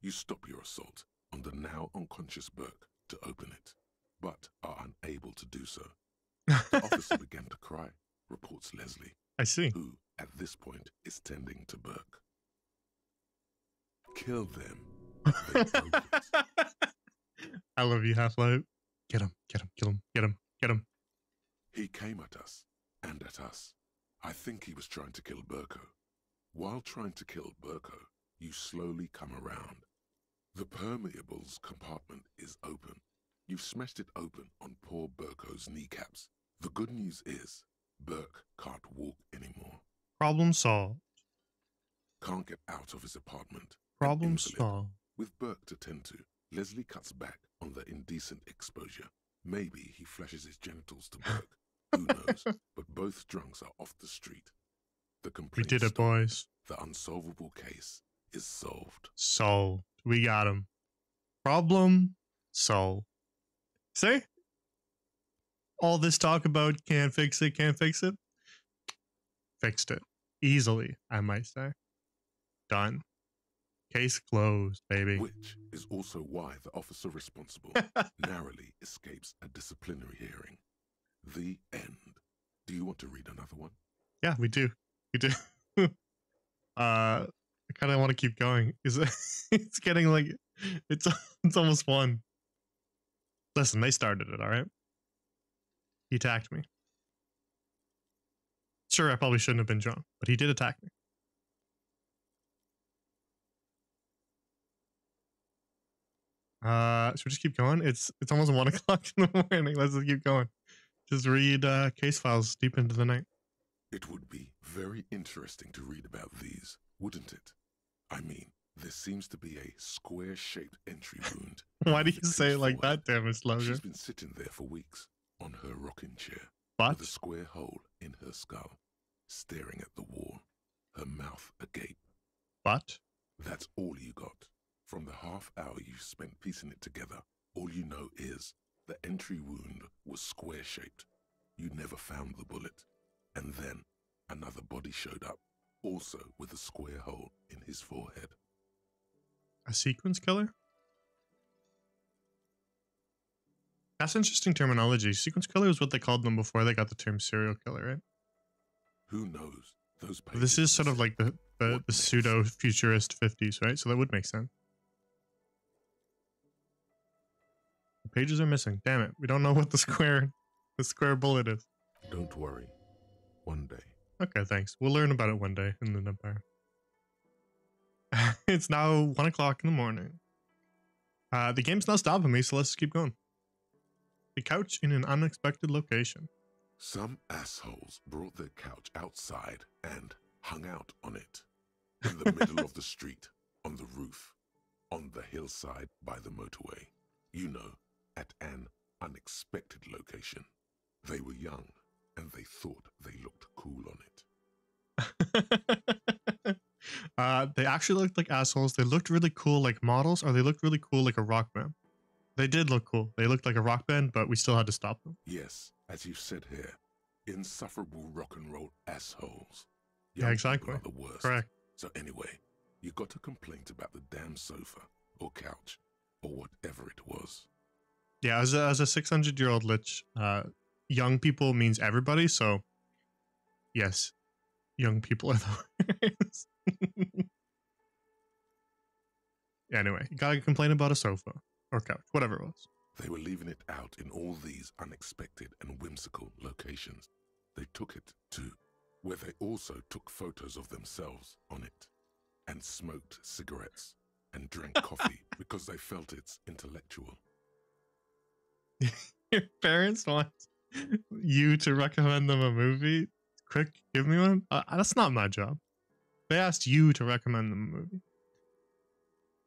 You stop your assault on the now unconscious Burke to open it, but are unable to do so. The officer began to cry, reports Leslie. I see. Who, at this point, is tending to Burke. Kill them. They broke it. I love you, Half-Life. Get him, kill him, get him. He came at us, and at us. I think he was trying to kill Burko. While trying to kill Burko, you slowly come around. The permeables compartment is open. You've smashed it open on poor Burko's kneecaps. The good news is, Burke can't walk anymore. Problem solved. Can't get out of his apartment. Problem solved. With Burke to tend to, Leslie cuts back on the indecent exposure. Maybe he flashes his genitals to Burke. Who knows? But both drunks are off the street. The We complaint did it, stopped. boys. The unsolvable case is solved. Solved. We got him. Problem solved. See? All this talk about can't fix it. Fixed it. Easily, I might say. done. Case closed, baby. Which is also why the officer responsible narrowly escapes a disciplinary hearing. The end. Do you want to read another one? Yeah, we do. We do. I kind of want to keep going. It's getting like it's almost one. Listen, they started it, all right? He attacked me. Sure, I probably shouldn't have been drunk, but he did attack me. Should we just keep going? It's almost 1 o'clock in the morning. Let's just keep going. Just read case files deep into the night. It would be very interesting to read about these, wouldn't it? I mean, there seems to be a square-shaped entry wound. Why do you say it like that, damn it, Slogan? She's been sitting there for weeks, on her rocking chair, But with a square hole in her skull, staring at the wall, her mouth agape. But That's all you got. From the half hour you spent piecing it together, all you know is the entry wound was square-shaped. You never found the bullet. And then another body showed up, also with a square hole in his forehead. a sequence killer? That's interesting terminology. Sequence killer is what they called them before they got the term serial killer, right? Who knows? Those But this is sort of like the What next? pseudo-futurist 50s, right? So that would make sense. The pages are missing. Damn it. We don't know what the square bullet is. Don't worry. One day. Okay, thanks. We'll learn about it one day in the Empire. It's now 1 o'clock in the morning. The game's not stopping me, so let's keep going. The couch in an unexpected location. Some assholes brought their couch outside and hung out on it. In the middle of the street, on the roof, on the hillside by the motorway. You know, at an unexpected location. They were young, and they thought they looked cool on it. They actually looked like assholes. They looked really cool like models, or they looked really cool like a rock band. They did look cool. They looked like a rock band, but we still had to stop them. Yes, as you said here, insufferable rock and roll assholes. Yeah, Young exactly. people are the worst. Correct. So anyway, you got a complaint about the damn sofa, or couch, or whatever it was. Yeah, as a 600-year-old lich, young people means everybody. So, yes, young people are the worst. Anyway, you gotta complain about a sofa or couch, whatever it was. They were leaving it out in all these unexpected and whimsical locations. They took it to where they also took photos of themselves on it, and smoked cigarettes and drank coffee because they felt it's intellectual. Your parents want you to recommend them a movie? Quick, give me one. That's not my job. They asked you to recommend them a movie,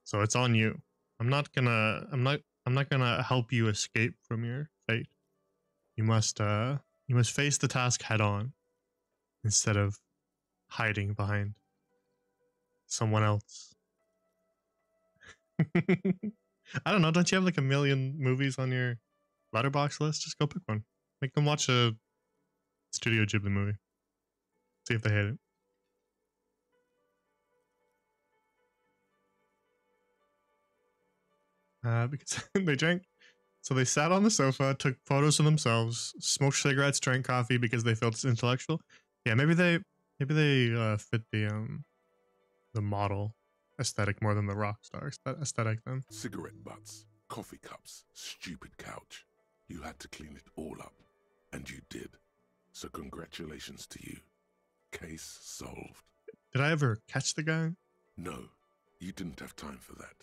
so it's on you. I'm not gonna help you escape from your fate. You must face the task head on instead of hiding behind someone else. I don't know. Don't you have like a million movies on your letterbox list? Just go pick one. Make them watch a Studio Ghibli movie. See if they hate it. Because they drank. So they sat on the sofa, took photos of themselves, smoked cigarettes, drank coffee because they felt it's intellectual. Yeah, maybe they fit the model aesthetic more than the rock star aesthetic then. Cigarette butts, coffee cups, stupid couch. You had to clean it all up, and you did. So congratulations to you. Case solved. Did I ever catch the guy? No, you didn't have time for that.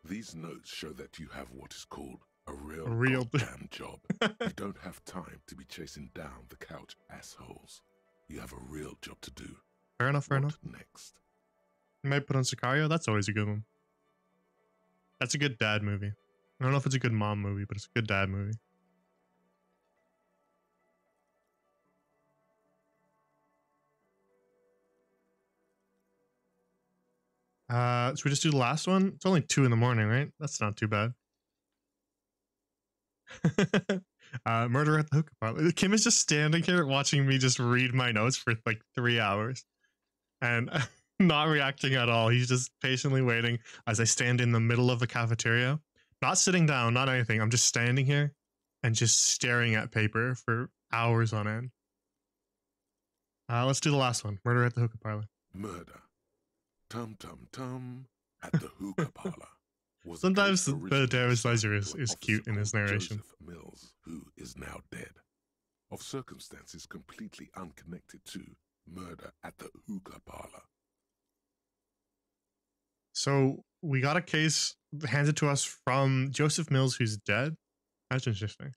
These notes show that you have what is called a real goddamn job. You don't have time to be chasing down the couch assholes. You have a real job to do. Fair enough, fair enough. What next? You might put on Sicario. That's always a good one. That's a good dad movie. I don't know if it's a good mom movie, but it's a good dad movie. Should we just do the last one? It's only 2 in the morning, right? That's not too bad. Murder at the hookah bar. Kim is just standing here watching me just read my notes for like 3 hours. And not reacting at all. He's just patiently waiting as I stand in the middle of the cafeteria, not sitting down, not anything. I'm just standing here and just staring at paper for hours on end. Let's do the last one. Murder at the hookah parlor. Murder. Tum tum tum at the hookah parlor. Was a Sometimes case the originally Davis assigned Ledger to is an officer cute in his called narration. Joseph Mills, who is now dead, of circumstances completely unconnected to murder at the hookah parlor. So we got a case handed to us from Joseph Mills, who's dead. That's interesting.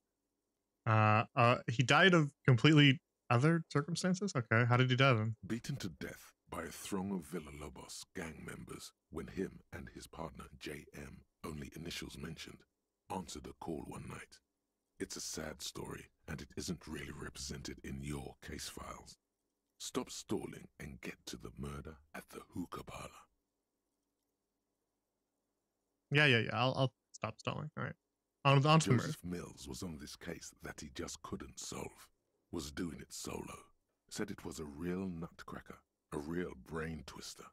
He died of completely other circumstances. Okay, how did he die then? Beaten to death by a throng of Villalobos gang members when him and his partner J.M., only initials mentioned, answered a call one night. It's a sad story, and it isn't really represented in your case files. Stop stalling and get to the murder at the hookah parlor. Yeah. I'll stop stalling. All right. On to murder. Joseph Mills was on this case that he just couldn't solve, was doing it solo, said it was a real nutcracker, a real brain twister.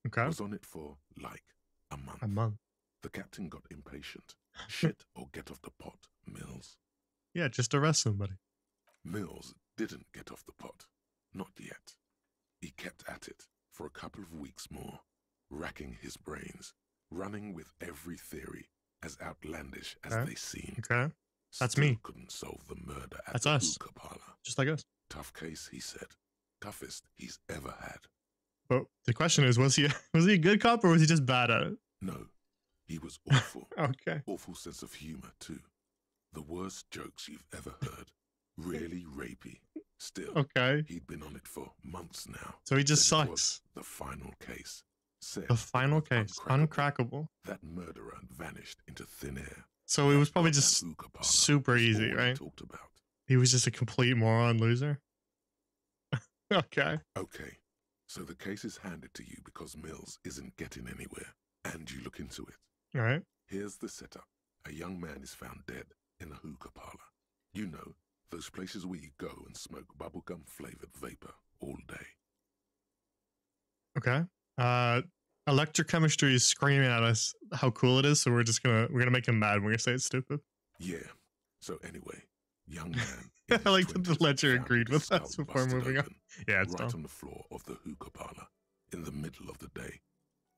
Okay. Was on it for, like, a month. A month. The captain got impatient. Shit or get off the pot, Mills. Yeah, just arrest somebody. Mills didn't get off the pot. Not yet. He kept at it for a couple of weeks more, racking his brains, running with every theory, as outlandish as they seemed. Okay. That's Still me. couldn't solve the murder at That's the us. hookah parlor. Just like us. Tough case, he said. Toughest he's ever had. But the question is, was he a good cop or was he just bad at it? No, he was awful. Okay. Awful sense of humor, too. The worst jokes you've ever heard. Really rapey. Still, Okay. he'd been on it for months now. So he just Said it was sucks. the final case. Said The final it was case. Uncrackable. That murderer vanished into thin air. So it was probably That just hookah parlor super was easy, all he right? talked about. He was just a complete moron loser. Okay. Okay, so the case is handed to you because Mills isn't getting anywhere, and you look into it. All right. Here's the setup. A young man is found dead in a hookah parlor. You know, those places where you go and smoke bubblegum-flavored vapor all day. Okay. Electrochemistry is screaming at us how cool it is, so we're gonna make him mad. We're gonna say it's stupid. Yeah. So anyway, young man. I like that the 20s ledger found agreed his with skull us before busted moving on. open, Yeah, it's right dumb. on the floor of the hookah parlor, in the middle of the day.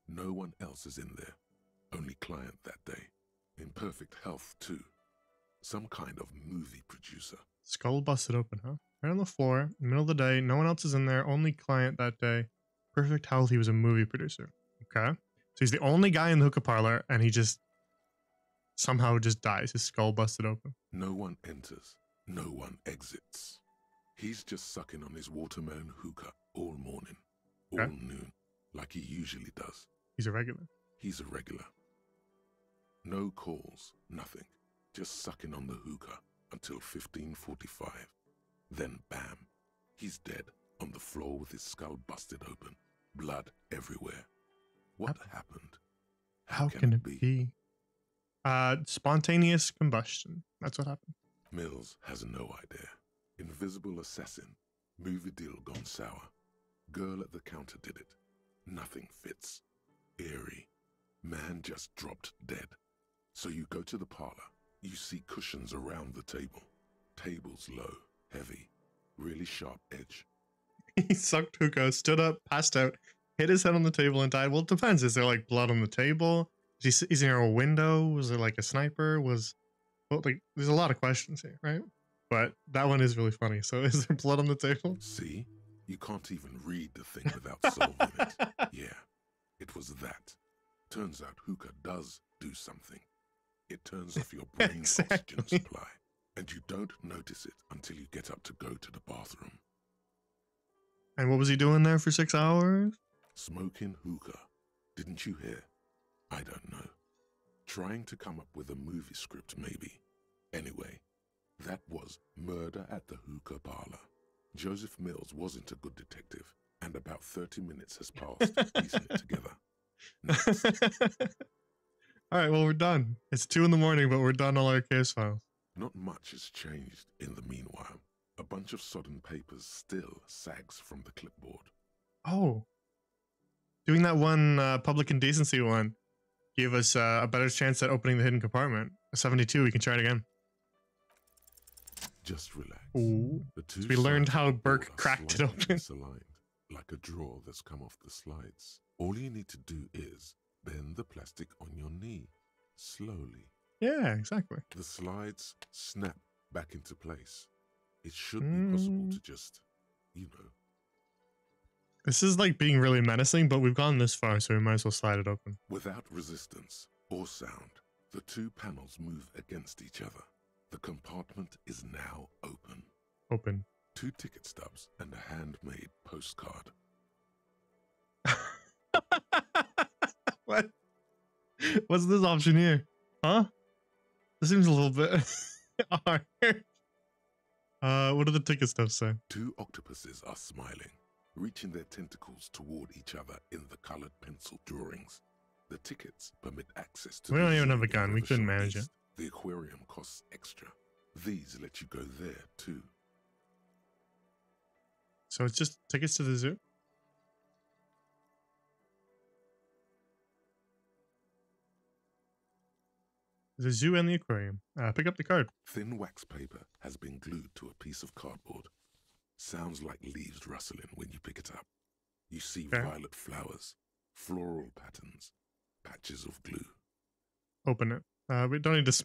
No one else is in there. Only client that day. In perfect health, too. Some kind of movie producer. Skull busted open, huh? Right on the floor, middle of the day. No one else is in there. Only client that day. Perfect health. He was a movie producer. Okay. So he's the only guy in the hookah parlor, and he just somehow just dies. His skull busted open. No one enters. No one exits. He's just sucking on his watermelon hookah all morning, all Okay. noon, like he usually does. He's a regular. He's a regular. No calls, nothing. Just sucking on the hookah until 15:45. Then bam, he's dead on the floor with his skull busted open, blood everywhere. What happened? How can it be? Spontaneous combustion. That's what happened. Mills has no idea. Invisible assassin. Movie deal gone sour. Girl at the counter did it. Nothing fits. Eerie. Man just dropped dead. So you go to the parlor. You see cushions around the table. Tables low, heavy, really sharp edge. He sucked hookah, stood up, passed out, hit his head on the table, and died. Well, it depends. Is there like blood on the table? Is he near a window? Was there like a sniper? Well, like, there's a lot of questions here, right? But that one is really funny. So, is there blood on the table? See? You can't even read the thing without solving it. Yeah, it was that. Turns out hookah does do something. It turns off your brain's oxygen Exactly. supply, and you don't notice it until you get up to go to the bathroom. And what was he doing there for 6 hours? Smoking hookah. Didn't you hear? I don't know. Trying to come up with a movie script, maybe. Anyway, that was Murder at the Hookah Parlor. Joseph Mills wasn't a good detective, and about 30 minutes has passed piecing it together. Next. All right, well, we're done. It's 2 a.m, but we're done all our case files. Not much has changed in the meanwhile. A bunch of sodden papers still sags from the clipboard. Oh. Doing that one public indecency one gave us a better chance at opening the hidden compartment. A 72, we can try it again. Just relax. Ooh. The two So we learned sides how of the board Burke are cracked it slightly open. misaligned, like a drawer that's come off the slides. All you need to do is bend the plastic on your knee, slowly. Yeah, exactly. The slides snap back into place. It should be possible to just, you know. This is like being really menacing, but we've gone this far, so we might as well slide it open. Without resistance or sound, the two panels move against each other. The compartment is now open. Open. 2 ticket stubs and a handmade postcard. What? What's this option here? Huh? This seems a little bit hard. What do the ticket stubs say? 2 octopuses are smiling, reaching their tentacles toward each other in the colored pencil drawings. The tickets permit access to We the don't even zoo have a gun. in We couldn't Rivershore manage it. East. The aquarium costs extra. These let you go there too. So it's just tickets to the zoo? The zoo and the aquarium. Pick up the card. Thin wax paper has been glued to a piece of cardboard. Sounds like leaves rustling when you pick it up. You see Okay. violet flowers, floral patterns, patches of glue. Open it. We don't need to